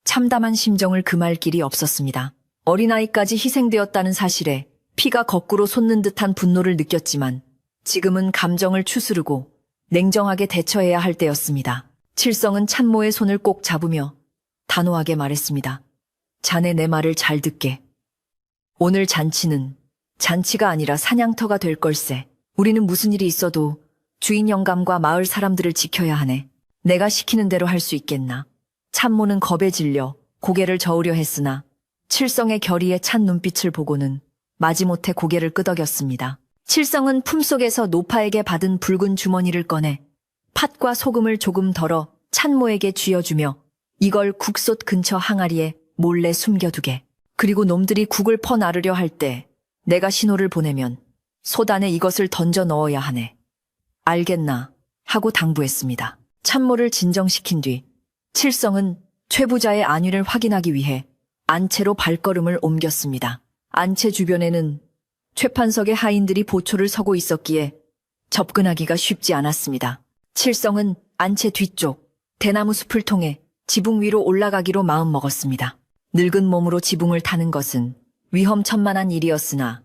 참담한 심정을 금할 길이 없었습니다. 어린아이까지 희생되었다는 사실에 피가 거꾸로 솟는 듯한 분노를 느꼈지만 지금은 감정을 추스르고 냉정하게 대처해야 할 때였습니다. 칠성은 찬모의 손을 꼭 잡으며 단호하게 말했습니다. 자네 내 말을 잘 듣게. 오늘 잔치는 잔치가 아니라 사냥터가 될 걸세. 우리는 무슨 일이 있어도 주인 영감과 마을 사람들을 지켜야 하네. 내가 시키는 대로 할 수 있겠나. 찬모는 겁에 질려 고개를 저으려 했으나 칠성의 결의에 찬 눈빛을 보고는 마지못해 고개를 끄덕였습니다. 칠성은 품속에서 노파에게 받은 붉은 주머니를 꺼내 팥과 소금을 조금 덜어 찬모에게 쥐어주며 이걸 국솥 근처 항아리에 몰래 숨겨두게. 그리고 놈들이 국을 퍼나르려 할 때 내가 신호를 보내면 솥 안에 이것을 던져 넣어야 하네. 알겠나? 하고 당부했습니다. 찬모를 진정시킨 뒤 칠성은 최부자의 안위를 확인하기 위해 안채로 발걸음을 옮겼습니다. 안채 주변에는 최판석의 하인들이 보초를 서고 있었기에 접근하기가 쉽지 않았습니다. 칠성은 안채 뒤쪽 대나무 숲을 통해 지붕 위로 올라가기로 마음먹었습니다. 늙은 몸으로 지붕을 타는 것은 위험천만한 일이었으나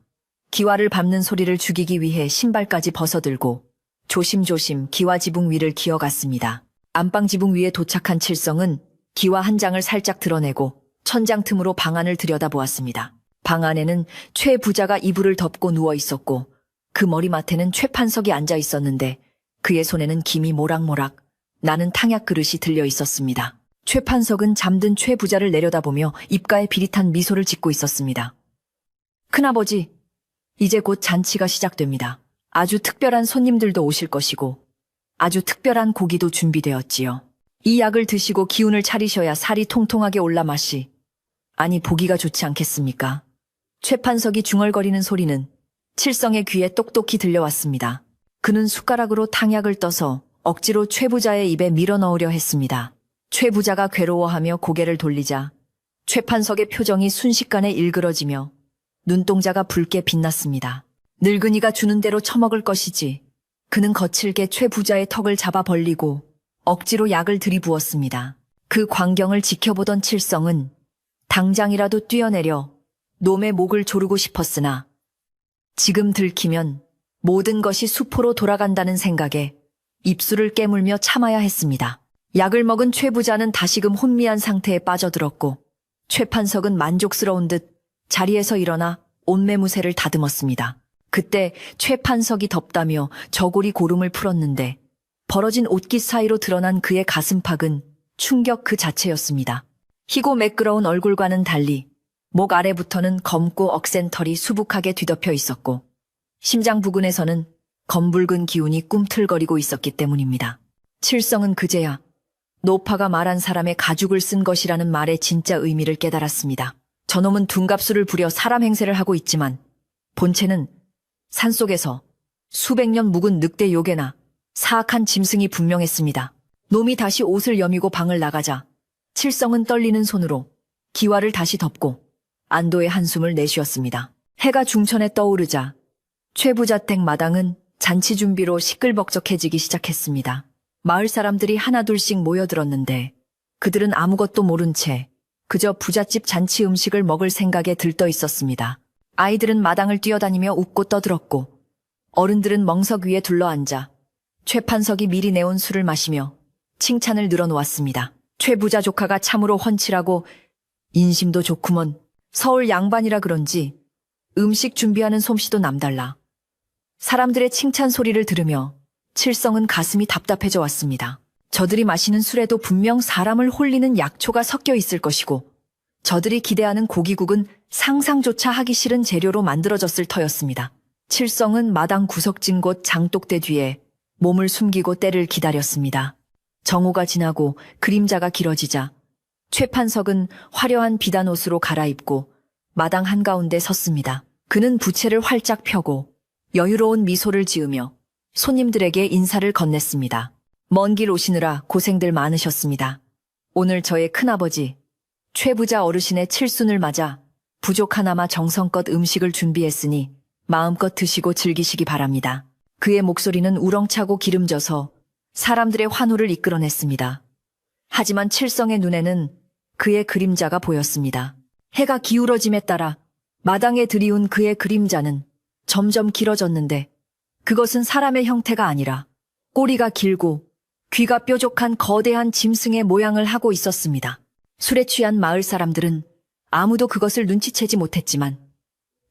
기와를 밟는 소리를 죽이기 위해 신발까지 벗어들고 조심조심 기와 지붕 위를 기어갔습니다. 안방 지붕 위에 도착한 칠성은 기와 한 장을 살짝 드러내고 천장 틈으로 방 안을 들여다보았습니다. 방 안에는 최 부자가 이불을 덮고 누워 있었고 그 머리맡에는 최 판석이 앉아 있었는데 그의 손에는 김이 모락모락 나는 탕약 그릇이 들려 있었습니다. 최 판석은 잠든 최 부자를 내려다보며 입가에 비릿한 미소를 짓고 있었습니다. 큰아버지, 이제 곧 잔치가 시작됩니다. 아주 특별한 손님들도 오실 것이고 아주 특별한 고기도 준비되었지요. 이 약을 드시고 기운을 차리셔야 살이 통통하게 올라 맛이 아니 보기가 좋지 않겠습니까? 최 판석이 중얼거리는 소리는 칠성의 귀에 똑똑히 들려왔습니다. 그는 숟가락으로 탕약을 떠서 억지로 최 부자의 입에 밀어 넣으려 했습니다. 최 부자가 괴로워하며 고개를 돌리자 최 판석의 표정이 순식간에 일그러지며 눈동자가 붉게 빛났습니다. 늙은이가 주는 대로 처먹을 것이지. 그는 거칠게 최 부자의 턱을 잡아 벌리고 억지로 약을 들이부었습니다. 그 광경을 지켜보던 칠성은 당장이라도 뛰어내려 놈의 목을 조르고 싶었으나 지금 들키면 모든 것이 수포로 돌아간다는 생각에 입술을 깨물며 참아야 했습니다. 약을 먹은 최 부자는 다시금 혼미한 상태에 빠져들었고 최 판석은 만족스러운 듯 자리에서 일어나 옷매무새를 다듬었습니다. 그때 최 판석이 덥다며 저고리 고름을 풀었는데 벌어진 옷깃 사이로 드러난 그의 가슴팍은 충격 그 자체였습니다. 희고 매끄러운 얼굴과는 달리 목 아래부터는 검고 억센 털이 수북하게 뒤덮여 있었고 심장 부근에서는 검붉은 기운이 꿈틀거리고 있었기 때문입니다. 칠성은 그제야 노파가 말한 사람의 가죽을 쓴 것이라는 말의 진짜 의미를 깨달았습니다. 저놈은 둔갑술을 부려 사람 행세를 하고 있지만 본체는 산속에서 수백 년 묵은 늑대 요괴나 사악한 짐승이 분명했습니다. 놈이 다시 옷을 여미고 방을 나가자 칠성은 떨리는 손으로 기와를 다시 덮고 안도의 한숨을 내쉬었습니다. 해가 중천에 떠오르자 최 부자댁 마당은 잔치 준비로 시끌벅적해지기 시작했습니다. 마을 사람들이 하나둘씩 모여들었는데 그들은 아무것도 모른 채 그저 부잣집 잔치 음식을 먹을 생각에 들떠 있었습니다. 아이들은 마당을 뛰어다니며 웃고 떠들었고 어른들은 멍석 위에 둘러앉아 최 판석이 미리 내온 술을 마시며 칭찬을 늘어놓았습니다. 최 부자 조카가 참으로 훤칠하고 인심도 좋구먼. 서울 양반이라 그런지 음식 준비하는 솜씨도 남달라. 사람들의 칭찬 소리를 들으며 칠성은 가슴이 답답해져 왔습니다. 저들이 마시는 술에도 분명 사람을 홀리는 약초가 섞여 있을 것이고 저들이 기대하는 고기국은 상상조차 하기 싫은 재료로 만들어졌을 터였습니다. 칠성은 마당 구석진 곳 장독대 뒤에 몸을 숨기고 때를 기다렸습니다. 정오가 지나고 그림자가 길어지자 최 판석은 화려한 비단 옷으로 갈아입고 마당 한가운데 섰습니다. 그는 부채를 활짝 펴고 여유로운 미소를 지으며 손님들에게 인사를 건넸습니다. 먼 길 오시느라 고생들 많으셨습니다. 오늘 저의 큰아버지 최 부자 어르신의 칠순을 맞아 부족 하나마 정성껏 음식을 준비했으니 마음껏 드시고 즐기시기 바랍니다. 그의 목소리는 우렁차고 기름져서 사람들의 환호를 이끌어냈습니다. 하지만 칠성의 눈에는 그의 그림자가 보였습니다. 해가 기울어짐에 따라 마당에 들이운 그의 그림자는 점점 길어졌는데 그것은 사람의 형태가 아니라 꼬리가 길고 귀가 뾰족한 거대한 짐승의 모양을 하고 있었습니다. 술에 취한 마을 사람들은 아무도 그것을 눈치채지 못했지만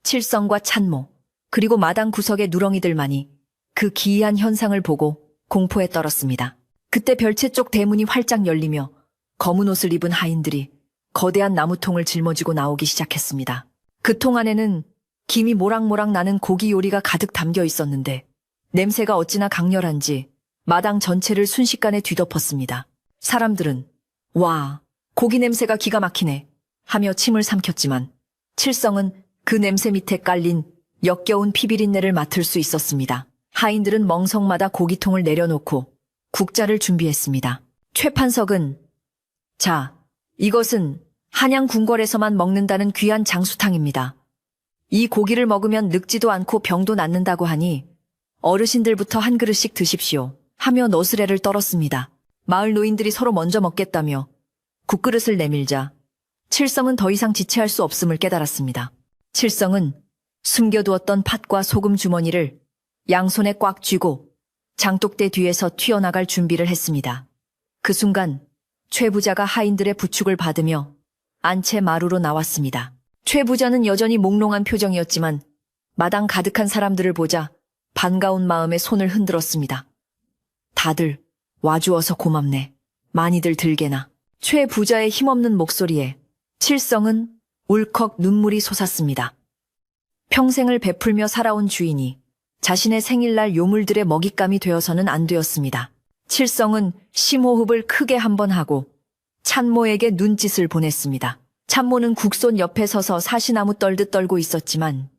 칠성과 찬모 그리고 마당 구석의 누렁이들만이 그 기이한 현상을 보고 공포에 떨었습니다. 그때 별채 쪽 대문이 활짝 열리며 검은 옷을 입은 하인들이 거대한 나무통을 짊어지고 나오기 시작했습니다. 그 통 안에는 김이 모락모락 나는 고기 요리가 가득 담겨 있었는데 냄새가 어찌나 강렬한지 마당 전체를 순식간에 뒤덮었습니다. 사람들은 와, 고기 냄새가 기가 막히네 하며 침을 삼켰지만 칠성은 그 냄새 밑에 깔린 역겨운 피비린내를 맡을 수 있었습니다. 하인들은 멍석마다 고기통을 내려놓고 국자를 준비했습니다. 최 판석은 자, 이것은 한양 궁궐에서만 먹는다는 귀한 장수탕입니다. 이 고기를 먹으면 늙지도 않고 병도 낫는다고 하니 어르신들부터 한 그릇씩 드십시오 하며 너스레를 떨었습니다. 마을 노인들이 서로 먼저 먹겠다며 국그릇을 내밀자 칠성은 더 이상 지체할 수 없음을 깨달았습니다. 칠성은 숨겨두었던 팥과 소금 주머니를 양손에 꽉 쥐고 장독대 뒤에서 튀어나갈 준비를 했습니다. 그 순간 최 부자가 하인들의 부축을 받으며 안채 마루로 나왔습니다. 최 부자는 여전히 몽롱한 표정이었지만 마당 가득한 사람들을 보자 반가운 마음에 손을 흔들었습니다. 다들 와주어서 고맙네. 많이들 들게나. 최 부자의 힘없는 목소리에 칠성은 울컥 눈물이 솟았습니다. 평생을 베풀며 살아온 주인이 자신의 생일날 요물들의 먹잇감이 되어서는 안 되었습니다. 칠성은 심호흡을 크게 한번 하고 찬모에게 눈짓을 보냈습니다. 찬모는 국손 옆에 서서 사시나무 떨듯 떨고 있었지만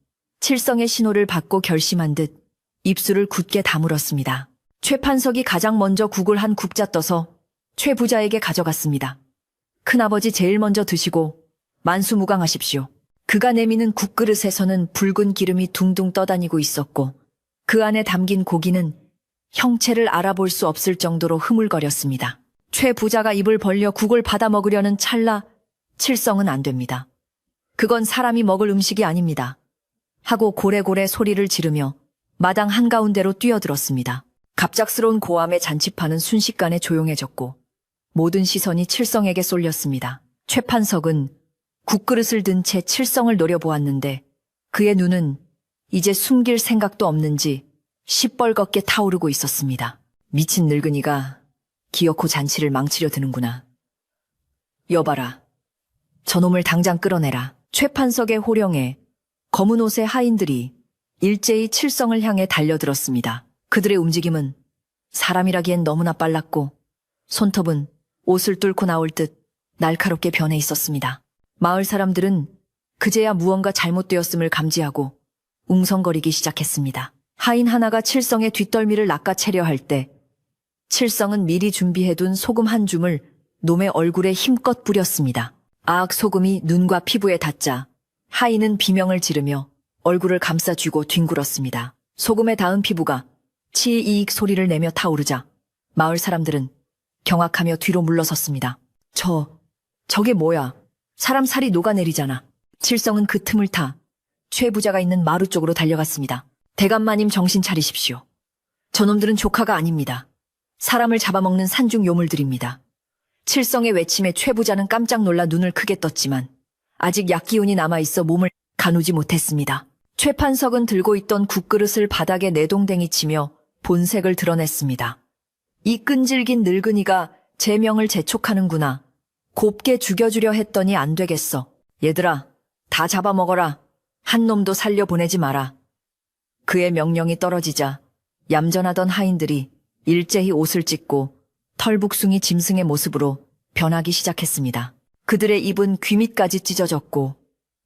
칠성의 신호를 받고 결심한 듯 입술을 굳게 다물었습니다. 최 판석이 가장 먼저 국을 한 국자 떠서 최 부자에게 가져갔습니다. 큰아버지 제일 먼저 드시고 만수무강하십시오. 그가 내미는 국그릇에서는 붉은 기름이 둥둥 떠다니고 있었고 그 안에 담긴 고기는 형체를 알아볼 수 없을 정도로 흐물거렸습니다. 최 부자가 입을 벌려 국을 받아 먹으려는 찰나 칠성은 안 됩니다. 그건 사람이 먹을 음식이 아닙니다. 하고 고래고래 소리를 지르며 마당 한가운데로 뛰어들었습니다. 갑작스러운 고함에 잔치판은 순식간에 조용해졌고 모든 시선이 칠성에게 쏠렸습니다. 최 판석은 국그릇을 든 채 칠성을 노려보았는데 그의 눈은 이제 숨길 생각도 없는지 시뻘겋게 타오르고 있었습니다. 미친 늙은이가 기어코 잔치를 망치려 드는구나. 여봐라. 저놈을 당장 끌어내라. 최 판석의 호령에 검은 옷의 하인들이 일제히 칠성을 향해 달려들었습니다. 그들의 움직임은 사람이라기엔 너무나 빨랐고 손톱은 옷을 뚫고 나올 듯 날카롭게 변해 있었습니다. 마을 사람들은 그제야 무언가 잘못되었음을 감지하고 웅성거리기 시작했습니다. 하인 하나가 칠성의 뒷덜미를 낚아채려 할 때 칠성은 미리 준비해둔 소금 한 줌을 놈의 얼굴에 힘껏 뿌렸습니다. 아악 소금이 눈과 피부에 닿자 하인은 비명을 지르며 얼굴을 감싸쥐고 뒹굴었습니다. 소금에 닿은 피부가 치이익 소리를 내며 타오르자 마을 사람들은 경악하며 뒤로 물러섰습니다. 저게 뭐야? 사람 살이 녹아내리잖아. 칠성은 그 틈을 타 최 부자가 있는 마루 쪽으로 달려갔습니다. 대감마님 정신 차리십시오. 저놈들은 조카가 아닙니다. 사람을 잡아먹는 산중 요물들입니다. 칠성의 외침에 최 부자는 깜짝 놀라 눈을 크게 떴지만 아직 약기운이 남아있어 몸을 가누지 못했습니다. 최 판석은 들고 있던 국그릇을 바닥에 내동댕이 치며 본색을 드러냈습니다. 이 끈질긴 늙은이가 제 명을 재촉하는구나. 곱게 죽여주려 했더니 안 되겠어. 얘들아, 다 잡아먹어라. 한 놈도 살려보내지 마라. 그의 명령이 떨어지자 얌전하던 하인들이 일제히 옷을 찢고 털북숭이 짐승의 모습으로 변하기 시작했습니다. 그들의 입은 귀 밑까지 찢어졌고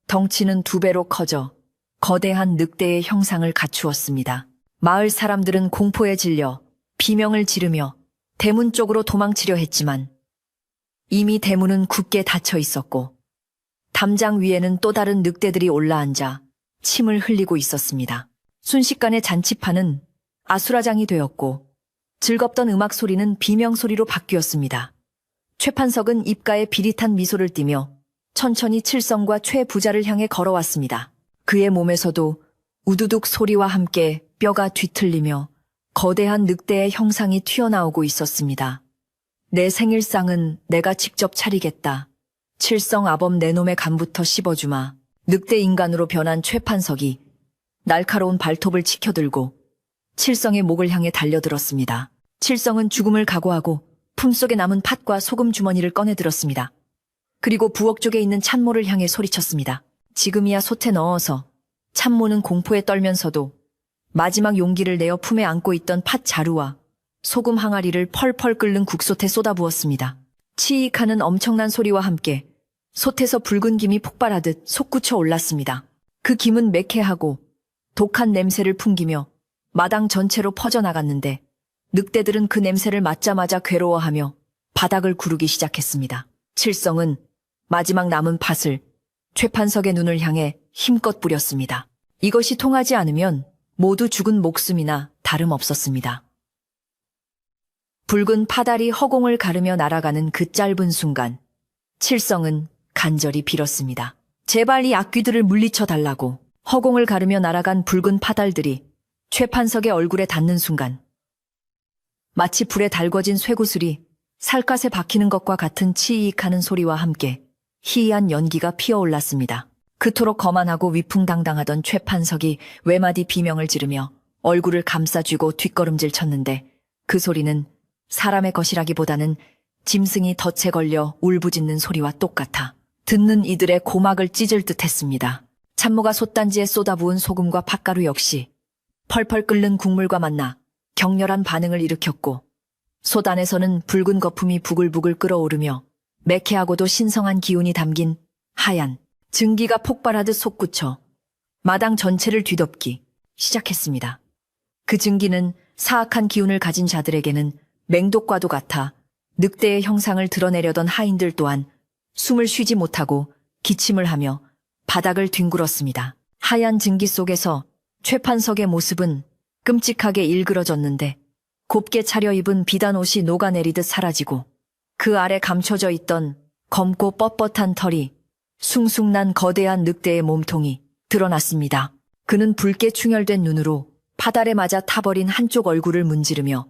덩치는 2배로 커져 거대한 늑대의 형상을 갖추었습니다. 마을 사람들은 공포에 질려 비명을 지르며 대문 쪽으로 도망치려 했지만 이미 대문은 굳게 닫혀 있었고 담장 위에는 또 다른 늑대들이 올라앉아 침을 흘리고 있었습니다. 순식간에 잔치판은 아수라장이 되었고 즐겁던 음악 소리는 비명 소리로 바뀌었습니다. 최 판석은 입가에 비릿한 미소를 띠며 천천히 칠성과 최 부자를 향해 걸어왔습니다. 그의 몸에서도 우두둑 소리와 함께 뼈가 뒤틀리며 거대한 늑대의 형상이 튀어나오고 있었습니다. 내 생일상은 내가 직접 차리겠다. 칠성 아범 내 놈의 간부터 씹어주마. 늑대 인간으로 변한 최 판석이 날카로운 발톱을 치켜들고 칠성의 목을 향해 달려들었습니다. 칠성은 죽음을 각오하고 품속에 남은 팥과 소금 주머니를 꺼내들었습니다. 그리고 부엌 쪽에 있는 찬모를 향해 소리쳤습니다. 지금이야 솥에 넣어서. 찬모는 공포에 떨면서도 마지막 용기를 내어 품에 안고 있던 팥 자루와 소금 항아리를 펄펄 끓는 국솥에 쏟아부었습니다. 치익하는 엄청난 소리와 함께 솥에서 붉은 김이 폭발하듯 솟구쳐 올랐습니다. 그 김은 매캐하고 독한 냄새를 풍기며 마당 전체로 퍼져나갔는데 늑대들은 그 냄새를 맡자마자 괴로워하며 바닥을 구르기 시작했습니다. 칠성은 마지막 남은 팥을 최 판석의 눈을 향해 힘껏 뿌렸습니다. 이것이 통하지 않으면 모두 죽은 목숨이나 다름없었습니다. 붉은 파달이 허공을 가르며 날아가는 그 짧은 순간 칠성은 간절히 빌었습니다. 제발 이 악귀들을 물리쳐 달라고. 허공을 가르며 날아간 붉은 파달들이 최 판석의 얼굴에 닿는 순간 마치 불에 달궈진 쇠구슬이 살갗에 박히는 것과 같은 치익하는 소리와 함께 희이한 연기가 피어올랐습니다. 그토록 거만하고 위풍당당하던 최판석이 외마디 비명을 지르며 얼굴을 감싸쥐고 뒷걸음질 쳤는데 그 소리는 사람의 것이라기보다는 짐승이 덫에 걸려 울부짖는 소리와 똑같아 듣는 이들의 고막을 찢을 듯했습니다. 찬모가 솥단지에 쏟아부은 소금과 팥가루 역시 펄펄 끓는 국물과 만나 격렬한 반응을 일으켰고 솥 안에서는 붉은 거품이 부글부글 끓어오르며 매캐하고도 신성한 기운이 담긴 하얀 증기가 폭발하듯 솟구쳐 마당 전체를 뒤덮기 시작했습니다. 그 증기는 사악한 기운을 가진 자들에게는 맹독과도 같아 늑대의 형상을 드러내려던 하인들 또한 숨을 쉬지 못하고 기침을 하며 바닥을 뒹굴었습니다. 하얀 증기 속에서 최판석의 모습은 끔찍하게 일그러졌는데 곱게 차려입은 비단 옷이 녹아내리듯 사라지고 그 아래 감춰져 있던 검고 뻣뻣한 털이 숭숭난 거대한 늑대의 몸통이 드러났습니다. 그는 붉게 충혈된 눈으로 파달에 맞아 타버린 한쪽 얼굴을 문지르며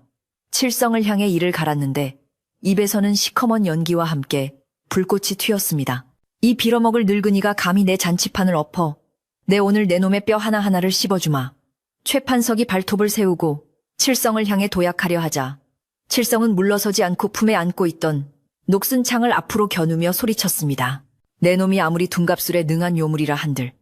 칠성을 향해 이를 갈았는데 입에서는 시커먼 연기와 함께 불꽃이 튀었습니다. 이 빌어먹을 늙은이가 감히 내 잔치판을 엎어 내 오늘 내 놈의 뼈 하나하나를 씹어주마. 최판석이 발톱을 세우고 칠성을 향해 도약하려 하자 칠성은 물러서지 않고 품에 안고 있던 녹슨 창을 앞으로 겨누며 소리쳤습니다. 내 놈이 아무리 둔갑술에 능한 요물이라 한들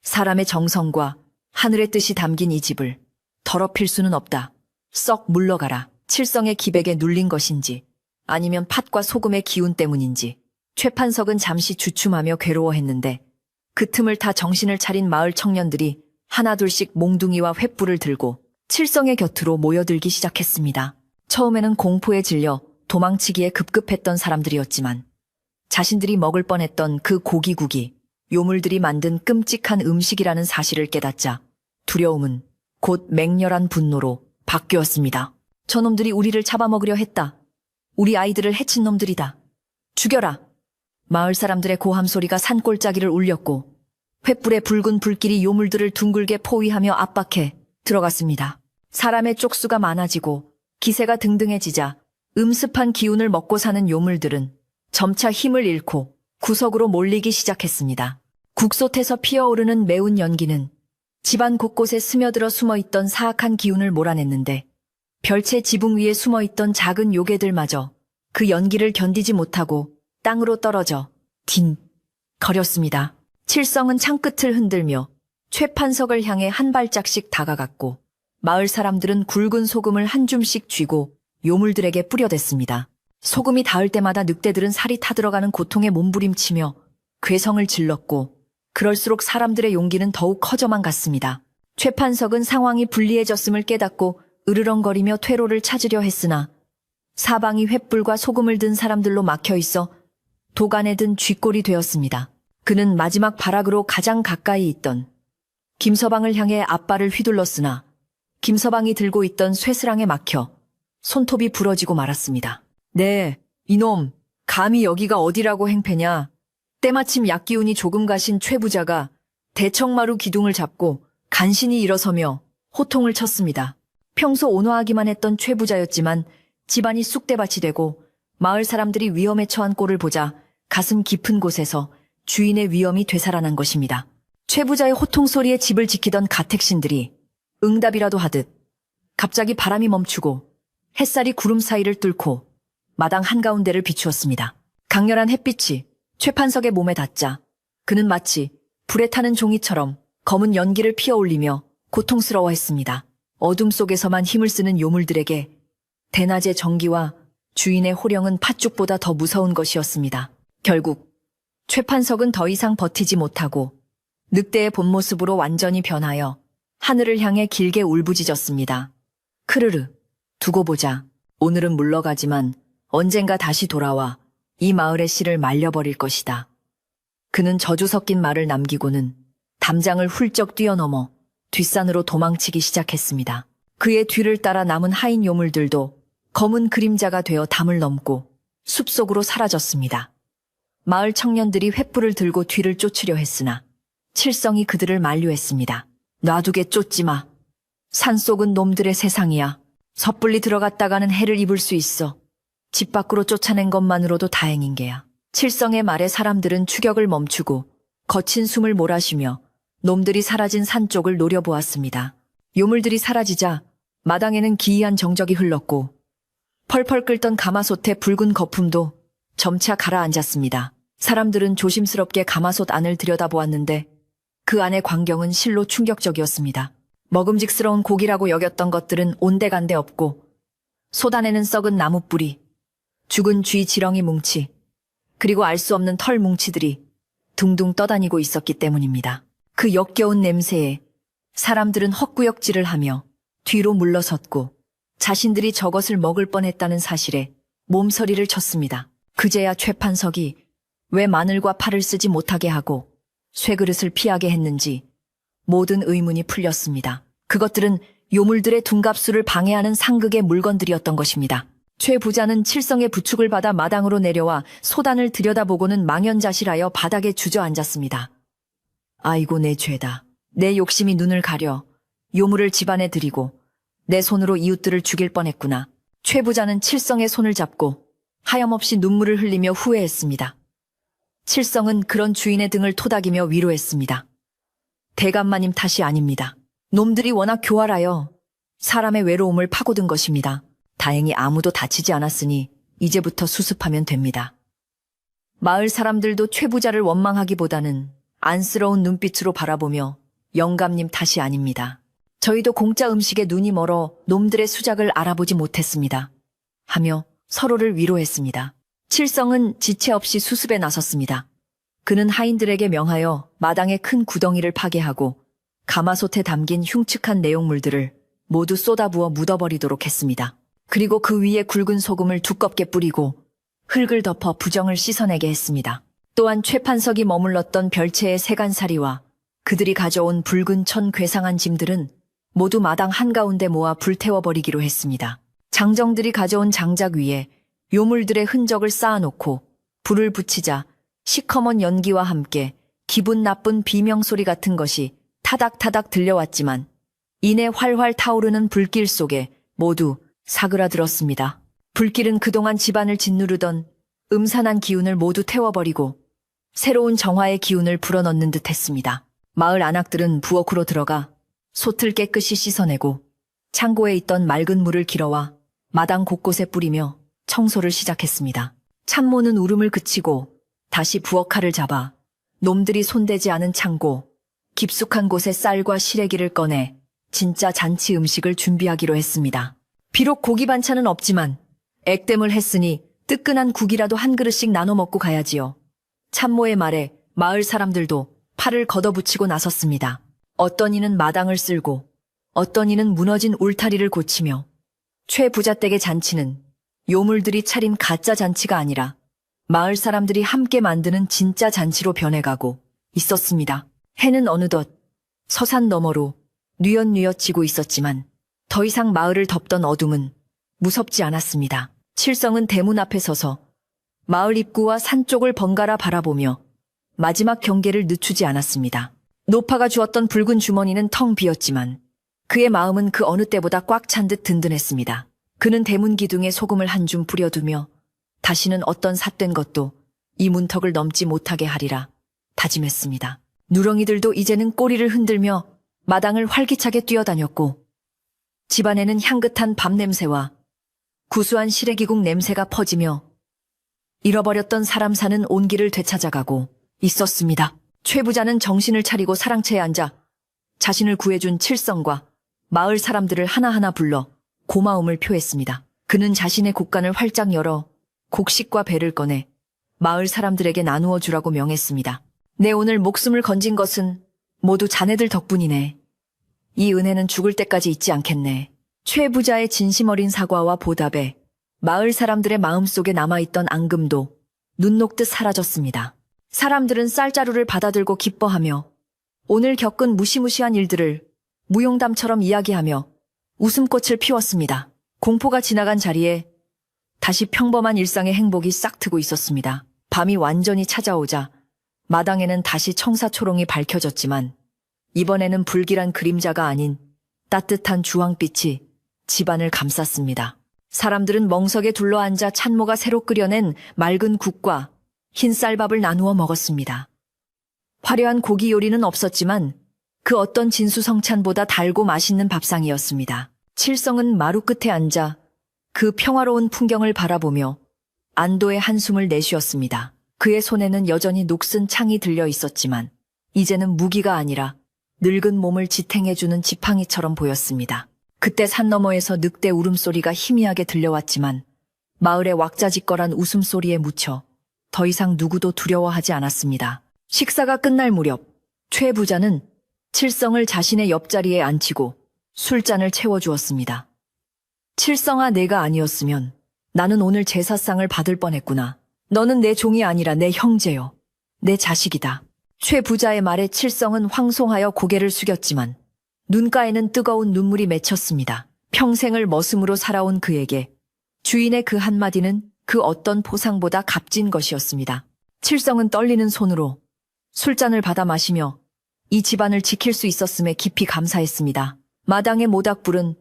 사람의 정성과 하늘의 뜻이 담긴 이 집을 더럽힐 수는 없다. 썩 물러가라. 칠성의 기백에 눌린 것인지 아니면 팥과 소금의 기운 때문인지 최판석은 잠시 주춤하며 괴로워했는데 그 틈을 타 정신을 차린 마을 청년들이 하나둘씩 몽둥이와 횃불을 들고 칠성의 곁으로 모여들기 시작했습니다. 처음에는 공포에 질려 도망치기에 급급했던 사람들이었지만 자신들이 먹을 뻔했던 그 고기국이 요물들이 만든 끔찍한 음식이라는 사실을 깨닫자 두려움은 곧 맹렬한 분노로 바뀌었습니다. 저놈들이 우리를 잡아먹으려 했다. 우리 아이들을 해친 놈들이다. 죽여라. 마을 사람들의 고함 소리가 산골짜기를 울렸고 횃불의 붉은 불길이 요물들을 둥글게 포위하며 압박해 들어갔습니다. 사람의 쪽수가 많아지고 기세가 등등해지자 음습한 기운을 먹고 사는 요물들은 점차 힘을 잃고 구석으로 몰리기 시작했습니다. 국솥에서 피어오르는 매운 연기는 집안 곳곳에 스며들어 숨어있던 사악한 기운을 몰아냈는데 별채 지붕 위에 숨어있던 작은 요괴들마저 그 연기를 견디지 못하고 땅으로 떨어져 딘 거렸습니다. 칠성은 창끝을 흔들며 최판석을 향해 한 발짝씩 다가갔고 마을 사람들은 굵은 소금을 한 줌씩 쥐고 요물들에게 뿌려댔습니다. 소금이 닿을 때마다 늑대들은 살이 타들어가는 고통에 몸부림치며 괴성을 질렀고 그럴수록 사람들의 용기는 더욱 커져만 갔습니다. 최판석은 상황이 불리해졌음을 깨닫고 으르렁거리며 퇴로를 찾으려 했으나 사방이 횃불과 소금을 든 사람들로 막혀있어 도간에 든 쥐꼴이 되었습니다. 그는 마지막 발악으로 가장 가까이 있던 김서방을 향해 앞발을 휘둘렀으나 김서방이 들고 있던 쇠스랑에 막혀 손톱이 부러지고 말았습니다. 네, 이놈, 감히 여기가 어디라고 행패냐. 때마침 약기운이 조금 가신 최 부자가 대청마루 기둥을 잡고 간신히 일어서며 호통을 쳤습니다. 평소 온화하기만 했던 최 부자였지만 집안이 쑥대밭이 되고 마을 사람들이 위험에 처한 꼴을 보자 가슴 깊은 곳에서 주인의 위험이 되살아난 것입니다. 최 부자의 호통 소리에 집을 지키던 가택신들이 응답이라도 하듯 갑자기 바람이 멈추고 햇살이 구름 사이를 뚫고 마당 한가운데를 비추었습니다. 강렬한 햇빛이 최판석의 몸에 닿자 그는 마치 불에 타는 종이처럼 검은 연기를 피어올리며 고통스러워했습니다. 어둠 속에서만 힘을 쓰는 요물들에게 대낮의 전기와 주인의 호령은 팥죽보다 더 무서운 것이었습니다. 결국 최판석은 더 이상 버티지 못하고 늑대의 본 모습으로 완전히 변하여 하늘을 향해 길게 울부짖었습니다. 크르르, 두고 보자. 오늘은 물러가지만 언젠가 다시 돌아와 이 마을의 씨를 말려버릴 것이다. 그는 저주 섞인 말을 남기고는 담장을 훌쩍 뛰어넘어 뒷산으로 도망치기 시작했습니다. 그의 뒤를 따라 남은 하인 요물들도 검은 그림자가 되어 담을 넘고 숲속으로 사라졌습니다. 마을 청년들이 횃불을 들고 뒤를 쫓으려 했으나 칠성이 그들을 만류했습니다. 놔두게 쫓지 마. 산속은 놈들의 세상이야. 섣불리 들어갔다가는 해를 입을 수 있어. 집 밖으로 쫓아낸 것만으로도 다행인 게야. 칠성의 말에 사람들은 추격을 멈추고 거친 숨을 몰아쉬며 놈들이 사라진 산 쪽을 노려보았습니다. 요물들이 사라지자 마당에는 기이한 정적이 흘렀고 펄펄 끓던 가마솥의 붉은 거품도 점차 가라앉았습니다. 사람들은 조심스럽게 가마솥 안을 들여다보았는데 그 안의 광경은 실로 충격적이었습니다. 먹음직스러운 고기라고 여겼던 것들은 온데간데 없고 솥 안에는 썩은 나무뿌리, 죽은 쥐 지렁이 뭉치, 그리고 알 수 없는 털 뭉치들이 둥둥 떠다니고 있었기 때문입니다. 그 역겨운 냄새에 사람들은 헛구역질을 하며 뒤로 물러섰고 자신들이 저것을 먹을 뻔했다는 사실에 몸서리를 쳤습니다. 그제야 최판석이 왜 마늘과 파를 쓰지 못하게 하고 쇠그릇을 피하게 했는지 모든 의문이 풀렸습니다. 그것들은 요물들의 둔갑수를 방해하는 상극의 물건들이었던 것입니다. 최 부자는 칠성의 부축을 받아 마당으로 내려와 소단을 들여다보고는 망연자실하여 바닥에 주저앉았습니다. 아이고 내 죄다. 내 욕심이 눈을 가려 요물을 집안에 들이고 내 손으로 이웃들을 죽일 뻔했구나. 최 부자는 칠성의 손을 잡고 하염없이 눈물을 흘리며 후회했습니다. 칠성은 그런 주인의 등을 토닥이며 위로했습니다. 대감마님 탓이 아닙니다. 놈들이 워낙 교활하여 사람의 외로움을 파고든 것입니다. 다행히 아무도 다치지 않았으니 이제부터 수습하면 됩니다. 마을 사람들도 최 부자를 원망하기보다는 안쓰러운 눈빛으로 바라보며 영감님 탓이 아닙니다. 저희도 공짜 음식에 눈이 멀어 놈들의 수작을 알아보지 못했습니다. 하며 서로를 위로했습니다. 칠성은 지체 없이 수습에 나섰습니다. 그는 하인들에게 명하여 마당에 큰 구덩이를 파괴하고 가마솥에 담긴 흉측한 내용물들을 모두 쏟아부어 묻어버리도록 했습니다. 그리고 그 위에 굵은 소금을 두껍게 뿌리고 흙을 덮어 부정을 씻어내게 했습니다. 또한 최판석이 머물렀던 별채의 세간살이와 그들이 가져온 붉은 천 괴상한 짐들은 모두 마당 한가운데 모아 불태워버리기로 했습니다. 장정들이 가져온 장작 위에 요물들의 흔적을 쌓아놓고 불을 붙이자 시커먼 연기와 함께 기분 나쁜 비명소리 같은 것이 타닥타닥 들려왔지만 이내 활활 타오르는 불길 속에 모두 사그라들었습니다. 불길은 그동안 집안을 짓누르던 음산한 기운을 모두 태워버리고 새로운 정화의 기운을 불어넣는 듯 했습니다. 마을 안악들은 부엌으로 들어가 솥을 깨끗이 씻어내고 창고에 있던 맑은 물을 길어와 마당 곳곳에 뿌리며 청소를 시작했습니다. 참모는 울음을 그치고 다시 부엌칼을 잡아 놈들이 손대지 않은 창고, 깊숙한 곳에 쌀과 시래기를 꺼내 진짜 잔치 음식을 준비하기로 했습니다. 비록 고기 반찬은 없지만 액땜을 했으니 뜨끈한 국이라도 한 그릇씩 나눠 먹고 가야지요. 참모의 말에 마을 사람들도 팔을 걷어붙이고 나섰습니다. 어떤 이는 마당을 쓸고 어떤 이는 무너진 울타리를 고치며 최 부자댁의 잔치는 요물들이 차린 가짜 잔치가 아니라 마을 사람들이 함께 만드는 진짜 잔치로 변해가고 있었습니다. 해는 어느덧 서산 너머로 뉘엿뉘엿 지고 있었지만 더 이상 마을을 덮던 어둠은 무섭지 않았습니다. 칠성은 대문 앞에 서서 마을 입구와 산 쪽을 번갈아 바라보며 마지막 경계를 늦추지 않았습니다. 노파가 주었던 붉은 주머니는 텅 비었지만 그의 마음은 그 어느 때보다 꽉 찬 듯 든든했습니다. 그는 대문 기둥에 소금을 한 줌 뿌려두며 다시는 어떤 삿된 것도 이 문턱을 넘지 못하게 하리라 다짐했습니다. 누렁이들도 이제는 꼬리를 흔들며 마당을 활기차게 뛰어다녔고 집안에는 향긋한 밥 냄새와 구수한 시래기국 냄새가 퍼지며 잃어버렸던 사람 사는 온기를 되찾아가고 있었습니다. 최 부자는 정신을 차리고 사랑채에 앉아 자신을 구해준 칠성과 마을 사람들을 하나하나 불러 고마움을 표했습니다. 그는 자신의 곳간을 활짝 열어 곡식과 배를 꺼내 마을 사람들에게 나누어 주라고 명했습니다. 내 오늘 목숨을 건진 것은 모두 자네들 덕분이네. 이 은혜는 죽을 때까지 잊지 않겠네. 최 부자의 진심 어린 사과와 보답에 마을 사람들의 마음속에 남아있던 앙금도 눈 녹듯 사라졌습니다. 사람들은 쌀자루를 받아들고 기뻐하며 오늘 겪은 무시무시한 일들을 무용담처럼 이야기하며 웃음꽃을 피웠습니다. 공포가 지나간 자리에 다시 평범한 일상의 행복이 싹트고 있었습니다. 밤이 완전히 찾아오자 마당에는 다시 청사초롱이 밝혀졌지만 이번에는 불길한 그림자가 아닌 따뜻한 주황빛이 집안을 감쌌습니다. 사람들은 멍석에 둘러앉아 찬모가 새로 끓여낸 맑은 국과 흰 쌀밥을 나누어 먹었습니다. 화려한 고기 요리는 없었지만 그 어떤 진수성찬보다 달고 맛있는 밥상이었습니다. 칠성은 마루 끝에 앉아 그 평화로운 풍경을 바라보며 안도의 한숨을 내쉬었습니다. 그의 손에는 여전히 녹슨 창이 들려 있었지만 이제는 무기가 아니라 늙은 몸을 지탱해주는 지팡이처럼 보였습니다. 그때 산 너머에서 늑대 울음소리가 희미하게 들려왔지만 마을의 왁자지껄한 웃음소리에 묻혀 더 이상 누구도 두려워하지 않았습니다. 식사가 끝날 무렵 최 부자는 칠성을 자신의 옆자리에 앉히고 술잔을 채워주었습니다. 칠성아, 내가 아니었으면 나는 오늘 제사상을 받을 뻔했구나. 너는 내 종이 아니라 내 형제요. 내 자식이다. 최 부자의 말에 칠성은 황송하여 고개를 숙였지만 눈가에는 뜨거운 눈물이 맺혔습니다. 평생을 머슴으로 살아온 그에게 주인의 그 한마디는 그 어떤 보상보다 값진 것이었습니다. 칠성은 떨리는 손으로 술잔을 받아 마시며 이 집안을 지킬 수 있었음에 깊이 감사했습니다. 마당의 모닥불은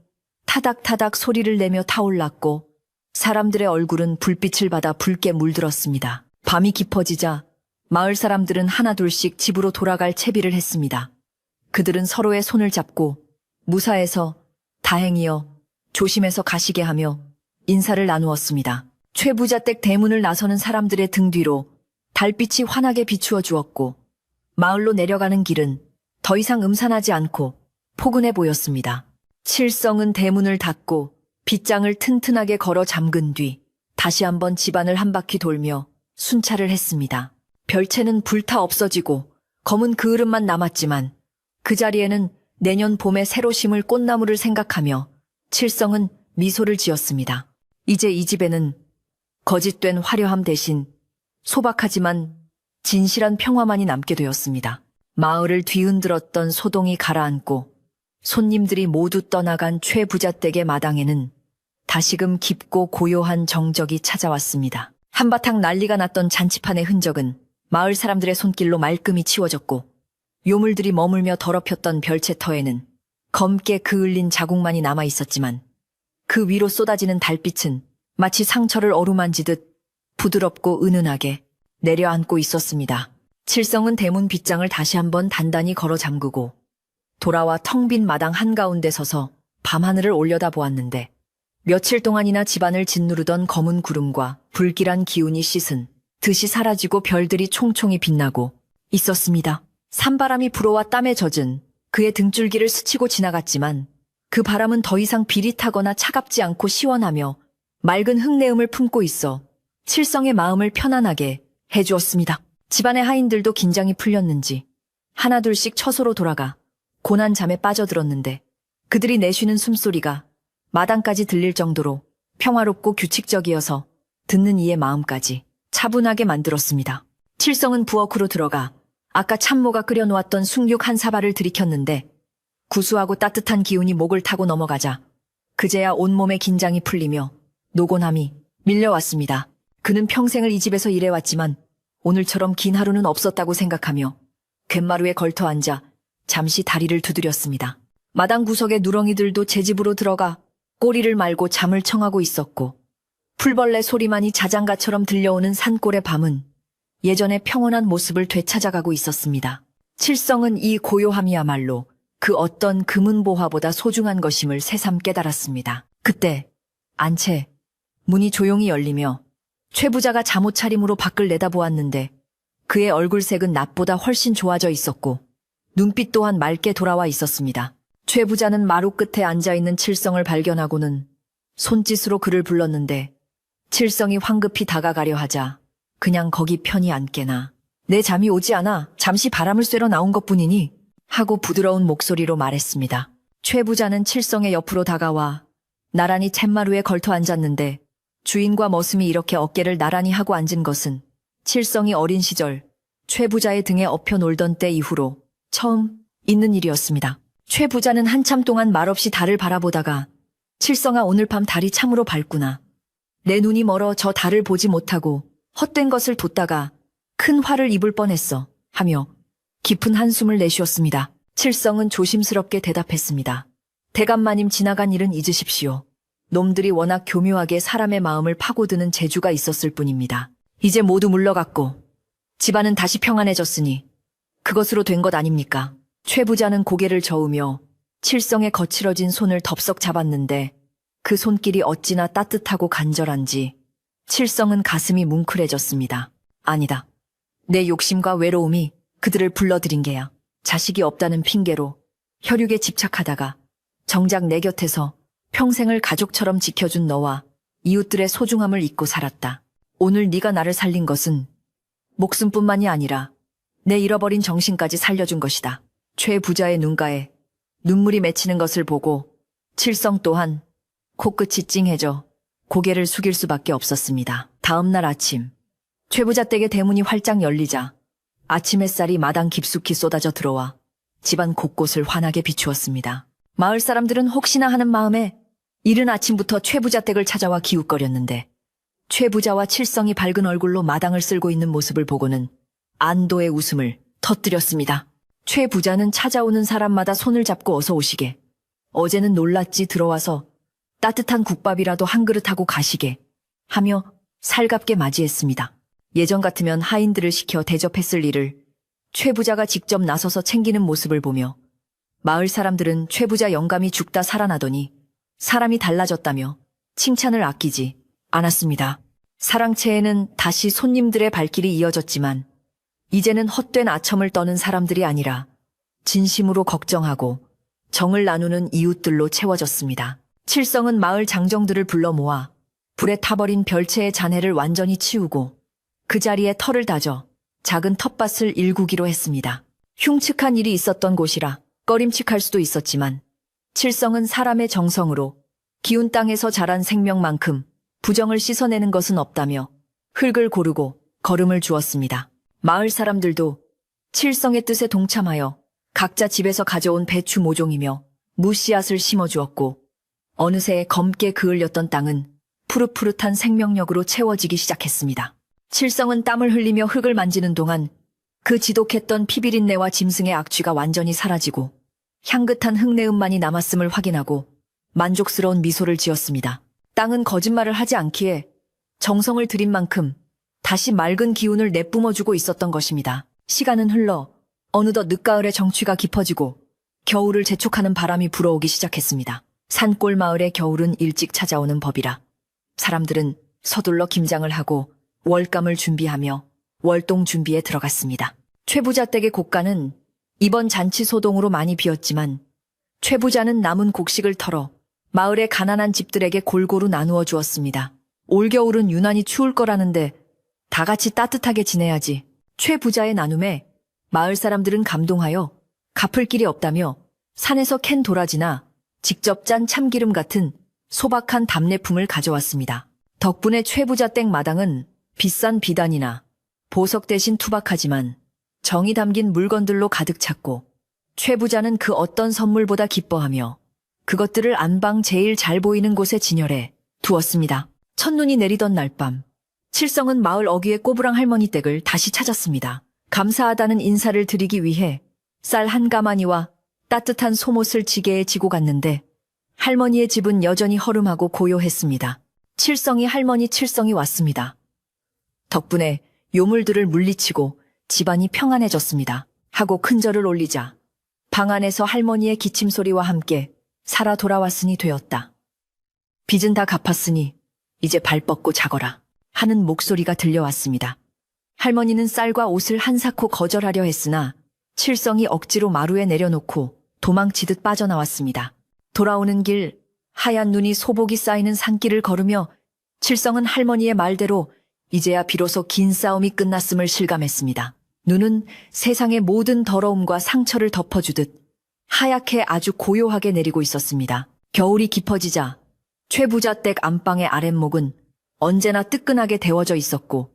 타닥타닥 소리를 내며 타올랐고 사람들의 얼굴은 불빛을 받아 붉게 물들었습니다. 밤이 깊어지자 마을 사람들은 하나둘씩 집으로 돌아갈 채비를 했습니다. 그들은 서로의 손을 잡고 무사해서 다행이여 조심해서 가시게 하며 인사를 나누었습니다. 최 부자 댁 대문을 나서는 사람들의 등 뒤로 달빛이 환하게 비추어 주었고 마을로 내려가는 길은 더 이상 음산하지 않고 포근해 보였습니다. 칠성은 대문을 닫고 빗장을 튼튼하게 걸어 잠근 뒤 다시 한번 집안을 한 바퀴 돌며 순찰을 했습니다. 별채는 불타 없어지고 검은 그을음만 남았지만 그 자리에는 내년 봄에 새로 심을 꽃나무를 생각하며 칠성은 미소를 지었습니다. 이제 이 집에는 거짓된 화려함 대신 소박하지만 진실한 평화만이 남게 되었습니다. 마을을 뒤흔들었던 소동이 가라앉고 손님들이 모두 떠나간 최 부자 댁의 마당에는 다시금 깊고 고요한 정적이 찾아왔습니다. 한바탕 난리가 났던 잔치판의 흔적은 마을 사람들의 손길로 말끔히 치워졌고 요물들이 머물며 더럽혔던 별채터에는 검게 그을린 자국만이 남아 있었지만 그 위로 쏟아지는 달빛은 마치 상처를 어루만지듯 부드럽고 은은하게 내려앉고 있었습니다. 칠성은 대문 빗장을 다시 한번 단단히 걸어 잠그고 돌아와 텅 빈 마당 한가운데 서서 밤하늘을 올려다보았는데 며칠 동안이나 집안을 짓누르던 검은 구름과 불길한 기운이 씻은 듯이 사라지고 별들이 총총히 빛나고 있었습니다. 산바람이 불어와 땀에 젖은 그의 등줄기를 스치고 지나갔지만 그 바람은 더 이상 비릿하거나 차갑지 않고 시원하며 맑은 흙내음을 품고 있어 칠성의 마음을 편안하게 해주었습니다. 집안의 하인들도 긴장이 풀렸는지 하나둘씩 처소로 돌아가 고난 잠에 빠져들었는데 그들이 내쉬는 숨소리가 마당까지 들릴 정도로 평화롭고 규칙적이어서 듣는 이의 마음까지 차분하게 만들었습니다. 칠성은 부엌으로 들어가 아까 참모가 끓여놓았던 숭늉 한 사발을 들이켰는데 구수하고 따뜻한 기운이 목을 타고 넘어가자 그제야 온몸의 긴장이 풀리며 노곤함이 밀려왔습니다. 그는 평생을 이 집에서 일해왔지만 오늘처럼 긴 하루는 없었다고 생각하며 갯마루에 걸터 앉아 잠시 다리를 두드렸습니다. 마당 구석의 누렁이들도 제 집으로 들어가 꼬리를 말고 잠을 청하고 있었고 풀벌레 소리만이 자장가처럼 들려오는 산골의 밤은 예전의 평온한 모습을 되찾아가고 있었습니다. 칠성은 이 고요함이야말로 그 어떤 금은보화보다 소중한 것임을 새삼 깨달았습니다. 그때 안채 문이 조용히 열리며 최 부자가 잠옷 차림으로 밖을 내다보았는데 그의 얼굴색은 낮보다 훨씬 좋아져 있었고 눈빛 또한 맑게 돌아와 있었습니다. 최 부자는 마루 끝에 앉아있는 칠성을 발견하고는 손짓으로 그를 불렀는데 칠성이 황급히 다가가려 하자 그냥 거기 편히 앉게나. 내 잠이 오지 않아 잠시 바람을 쐬러 나온 것뿐이니 하고 부드러운 목소리로 말했습니다. 최 부자는 칠성의 옆으로 다가와 나란히 챗마루에 걸터 앉았는데 주인과 머슴이 이렇게 어깨를 나란히 하고 앉은 것은 칠성이 어린 시절 최 부자의 등에 엎여 놀던 때 이후로 처음 있는 일이었습니다. 최 부자는 한참 동안 말없이 달을 바라보다가 칠성아, 오늘 밤 달이 참으로 밝구나. 내 눈이 멀어 저 달을 보지 못하고 헛된 것을 뒀다가 큰 화를 입을 뻔했어 하며 깊은 한숨을 내쉬었습니다. 칠성은 조심스럽게 대답했습니다. 대감마님, 지나간 일은 잊으십시오. 놈들이 워낙 교묘하게 사람의 마음을 파고드는 재주가 있었을 뿐입니다. 이제 모두 물러갔고 집안은 다시 평안해졌으니 그것으로 된 것 아닙니까? 최 부자는 고개를 저으며 칠성의 거칠어진 손을 덥석 잡았는데 그 손길이 어찌나 따뜻하고 간절한지 칠성은 가슴이 뭉클해졌습니다. 아니다. 내 욕심과 외로움이 그들을 불러들인 게야. 자식이 없다는 핑계로 혈육에 집착하다가 정작 내 곁에서 평생을 가족처럼 지켜준 너와 이웃들의 소중함을 잊고 살았다. 오늘 네가 나를 살린 것은 목숨뿐만이 아니라 내 잃어버린 정신까지 살려준 것이다. 최 부자의 눈가에 눈물이 맺히는 것을 보고 칠성 또한 코끝이 찡해져 고개를 숙일 수밖에 없었습니다. 다음 날 아침, 최 부자 댁의 대문이 활짝 열리자 아침 햇살이 마당 깊숙이 쏟아져 들어와 집안 곳곳을 환하게 비추었습니다. 마을 사람들은 혹시나 하는 마음에 이른 아침부터 최 부자 댁을 찾아와 기웃거렸는데 최 부자와 칠성이 밝은 얼굴로 마당을 쓸고 있는 모습을 보고는 안도의 웃음을 터뜨렸습니다. 최 부자는 찾아오는 사람마다 손을 잡고 어서 오시게. 어제는 놀랐지 들어와서 따뜻한 국밥이라도 한 그릇 하고 가시게 하며 살갑게 맞이했습니다. 예전 같으면 하인들을 시켜 대접했을 일을 최 부자가 직접 나서서 챙기는 모습을 보며 마을 사람들은 최 부자 영감이 죽다 살아나더니 사람이 달라졌다며 칭찬을 아끼지 않았습니다. 사랑채에는 다시 손님들의 발길이 이어졌지만 이제는 헛된 아첨을 떠는 사람들이 아니라 진심으로 걱정하고 정을 나누는 이웃들로 채워졌습니다. 칠성은 마을 장정들을 불러 모아 불에 타버린 별채의 잔해를 완전히 치우고 그 자리에 털을 다져 작은 텃밭을 일구기로 했습니다. 흉측한 일이 있었던 곳이라 꺼림칙할 수도 있었지만 칠성은 사람의 정성으로 기운 땅에서 자란 생명만큼 부정을 씻어내는 것은 없다며 흙을 고르고 걸음을 주었습니다. 마을 사람들도 칠성의 뜻에 동참하여 각자 집에서 가져온 배추 모종이며 무씨앗을 심어주었고 어느새 검게 그을렸던 땅은 푸릇푸릇한 생명력으로 채워지기 시작했습니다. 칠성은 땀을 흘리며 흙을 만지는 동안 그 지독했던 피비린내와 짐승의 악취가 완전히 사라지고 향긋한 흙내음만이 남았음을 확인하고 만족스러운 미소를 지었습니다. 땅은 거짓말을 하지 않기에 정성을 들인 만큼 다시 맑은 기운을 내뿜어주고 있었던 것입니다. 시간은 흘러 어느덧 늦가을의 정취가 깊어지고 겨울을 재촉하는 바람이 불어오기 시작했습니다. 산골 마을의 겨울은 일찍 찾아오는 법이라 사람들은 서둘러 김장을 하고 월감을 준비하며 월동 준비에 들어갔습니다. 최 부자 댁의 곡간은 이번 잔치 소동으로 많이 비었지만 최 부자는 남은 곡식을 털어 마을의 가난한 집들에게 골고루 나누어 주었습니다. 올겨울은 유난히 추울 거라는데 다 같이 따뜻하게 지내야지. 최 부자의 나눔에 마을 사람들은 감동하여 갚을 길이 없다며 산에서 캔 도라지나 직접 짠 참기름 같은 소박한 답례품을 가져왔습니다. 덕분에 최 부자 댁 마당은 비싼 비단이나 보석 대신 투박하지만 정이 담긴 물건들로 가득 찼고 최 부자는 그 어떤 선물보다 기뻐하며 그것들을 안방 제일 잘 보이는 곳에 진열해 두었습니다. 첫눈이 내리던 날 밤 칠성은 마을 어귀의 꼬부랑 할머니 댁을 다시 찾았습니다. 감사하다는 인사를 드리기 위해 쌀 한 가마니와 따뜻한 솜옷을 지게에 지고 갔는데 할머니의 집은 여전히 허름하고 고요했습니다. 칠성이 할머니 칠성이 왔습니다. 덕분에 요물들을 물리치고 집안이 평안해졌습니다. 하고 큰절을 올리자 방 안에서 할머니의 기침소리와 함께 살아 돌아왔으니 되었다. 빚은 다 갚았으니 이제 발 뻗고 자거라 하는 목소리가 들려왔습니다. 할머니는 쌀과 옷을 한사코 거절하려 했으나 칠성이 억지로 마루에 내려놓고 도망치듯 빠져나왔습니다. 돌아오는 길 하얀 눈이 소복이 쌓이는 산길을 걸으며 칠성은 할머니의 말대로 이제야 비로소 긴 싸움이 끝났음을 실감했습니다. 눈은 세상의 모든 더러움과 상처를 덮어주듯 하얗게 아주 고요하게 내리고 있었습니다. 겨울이 깊어지자 최 부자 댁 안방의 아랫목은 언제나 뜨끈하게 데워져 있었고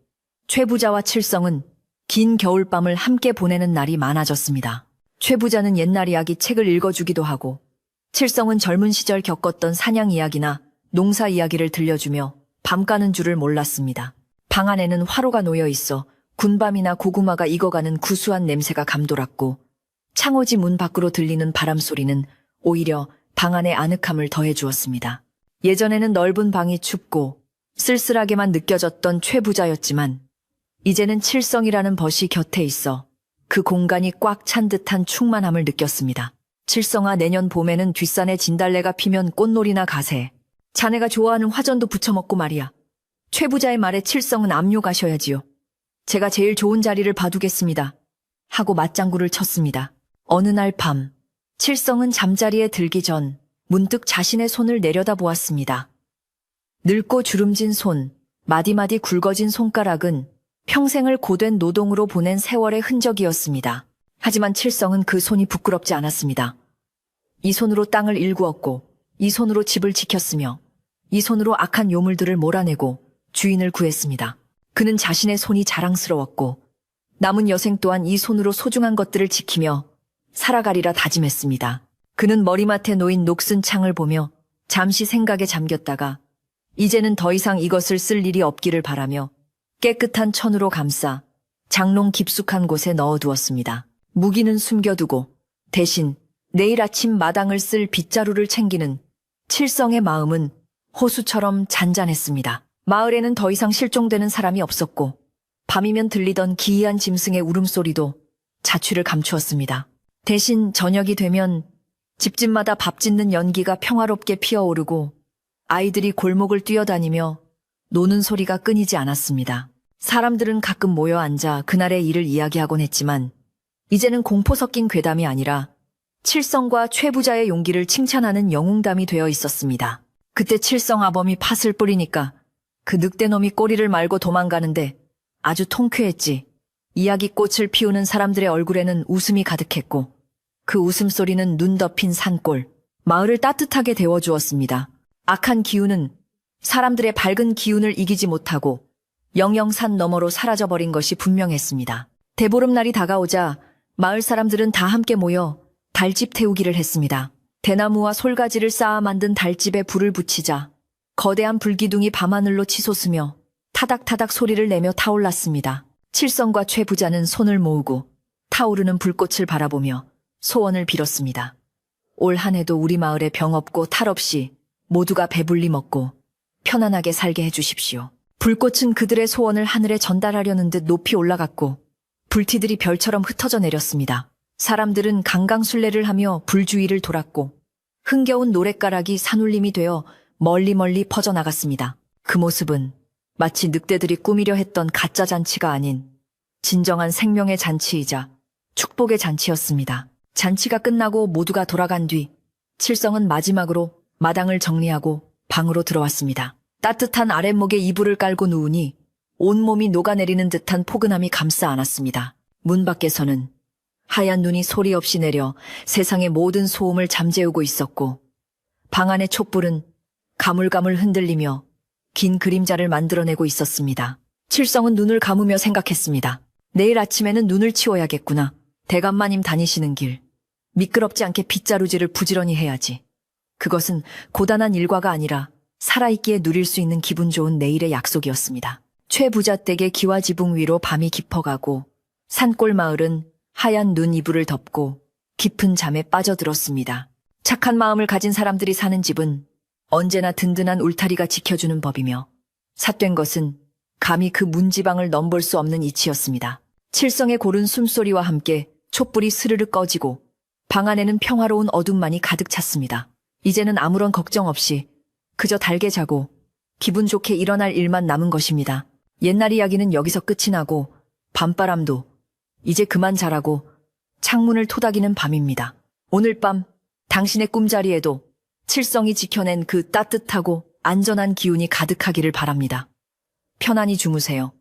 최 부자와 칠성은 긴 겨울밤을 함께 보내는 날이 많아졌습니다. 최 부자는 옛날 이야기 책을 읽어주기도 하고 칠성은 젊은 시절 겪었던 사냥 이야기나 농사 이야기를 들려주며 밤 가는 줄을 몰랐습니다. 방 안에는 화로가 놓여 있어 군밤이나 고구마가 익어가는 구수한 냄새가 감돌았고 창호지 문 밖으로 들리는 바람 소리는 오히려 방 안의 아늑함을 더해주었습니다. 예전에는 넓은 방이 춥고 쓸쓸하게만 느껴졌던 최 부자였지만 이제는 칠성이라는 벗이 곁에 있어 그 공간이 꽉 찬 듯한 충만함을 느꼈습니다. 칠성아, 내년 봄에는 뒷산에 진달래가 피면 꽃놀이나 가세. 자네가 좋아하는 화전도 부쳐먹고 말이야. 최 부자의 말에 칠성은 압류가셔야지요. 제가 제일 좋은 자리를 봐두겠습니다. 하고 맞장구를 쳤습니다. 어느 날 밤, 칠성은 잠자리에 들기 전 문득 자신의 손을 내려다보았습니다. 늙고 주름진 손, 마디마디 굵어진 손가락은 평생을 고된 노동으로 보낸 세월의 흔적이었습니다. 하지만 칠성은 그 손이 부끄럽지 않았습니다. 이 손으로 땅을 일구었고, 이 손으로 집을 지켰으며, 이 손으로 악한 요물들을 몰아내고 주인을 구했습니다. 그는 자신의 손이 자랑스러웠고, 남은 여생 또한 이 손으로 소중한 것들을 지키며 살아가리라 다짐했습니다. 그는 머리맡에 놓인 녹슨 창을 보며 잠시 생각에 잠겼다가 이제는 더 이상 이것을 쓸 일이 없기를 바라며 깨끗한 천으로 감싸 장롱 깊숙한 곳에 넣어두었습니다. 무기는 숨겨두고 대신 내일 아침 마당을 쓸 빗자루를 챙기는 칠성의 마음은 호수처럼 잔잔했습니다. 마을에는 더 이상 실종되는 사람이 없었고 밤이면 들리던 기이한 짐승의 울음소리도 자취를 감추었습니다. 대신 저녁이 되면 집집마다 밥 짓는 연기가 평화롭게 피어오르고 아이들이 골목을 뛰어다니며 노는 소리가 끊이지 않았습니다. 사람들은 가끔 모여 앉아 그날의 일을 이야기하곤 했지만 이제는 공포 섞인 괴담이 아니라 칠성과 최 부자의 용기를 칭찬하는 영웅담이 되어 있었습니다. 그때 칠성 아범이 팥을 뿌리니까 그 늑대놈이 꼬리를 말고 도망가는데 아주 통쾌했지. 이야기꽃을 피우는 사람들의 얼굴에는 웃음이 가득했고 그 웃음소리는 눈 덮인 산골, 마을을 따뜻하게 데워주었습니다. 악한 기운은 사람들의 밝은 기운을 이기지 못하고 영영 산 너머로 사라져버린 것이 분명했습니다. 대보름날이 다가오자 마을 사람들은 다 함께 모여 달집 태우기를 했습니다. 대나무와 솔가지를 쌓아 만든 달집에 불을 붙이자 거대한 불기둥이 밤하늘로 치솟으며 타닥타닥 소리를 내며 타올랐습니다. 칠성과 최 부자는 손을 모으고 타오르는 불꽃을 바라보며 소원을 빌었습니다. 올 한 해도 우리 마을에 병 없고 탈 없이 모두가 배불리 먹고 편안하게 살게 해주십시오. 불꽃은 그들의 소원을 하늘에 전달하려는 듯 높이 올라갔고 불티들이 별처럼 흩어져 내렸습니다. 사람들은 강강술래를 하며 불 주위를 돌았고 흥겨운 노랫가락이 산울림이 되어 멀리 퍼져나갔습니다. 그 모습은 마치 늑대들이 꾸미려 했던 가짜 잔치가 아닌 진정한 생명의 잔치이자 축복의 잔치였습니다. 잔치가 끝나고 모두가 돌아간 뒤 칠성은 마지막으로 마당을 정리하고 방으로 들어왔습니다. 따뜻한 아랫목에 이불을 깔고 누우니 온몸이 녹아내리는 듯한 포근함이 감싸 안았습니다. 문 밖에서는 하얀 눈이 소리 없이 내려 세상의 모든 소음을 잠재우고 있었고 방 안의 촛불은 가물가물 흔들리며 긴 그림자를 만들어내고 있었습니다. 칠성은 눈을 감으며 생각했습니다. 내일 아침에는 눈을 치워야겠구나. 대감마님 다니시는 길. 미끄럽지 않게 빗자루질을 부지런히 해야지. 그것은 고단한 일과가 아니라 살아있기에 누릴 수 있는 기분 좋은 내일의 약속이었습니다. 최 부자 댁의 기와지붕 위로 밤이 깊어가고 산골 마을은 하얀 눈 이불을 덮고 깊은 잠에 빠져들었습니다. 착한 마음을 가진 사람들이 사는 집은 언제나 든든한 울타리가 지켜주는 법이며 삿된 것은 감히 그 문지방을 넘볼 수 없는 이치였습니다. 칠성의 고른 숨소리와 함께 촛불이 스르르 꺼지고 방 안에는 평화로운 어둠만이 가득 찼습니다. 이제는 아무런 걱정 없이 그저 달게 자고 기분 좋게 일어날 일만 남은 것입니다. 옛날 이야기는 여기서 끝이 나고 밤바람도 이제 그만 자라고 창문을 토닥이는 밤입니다. 오늘 밤 당신의 꿈자리에도 칠성이 지켜낸 그 따뜻하고 안전한 기운이 가득하기를 바랍니다. 편안히 주무세요.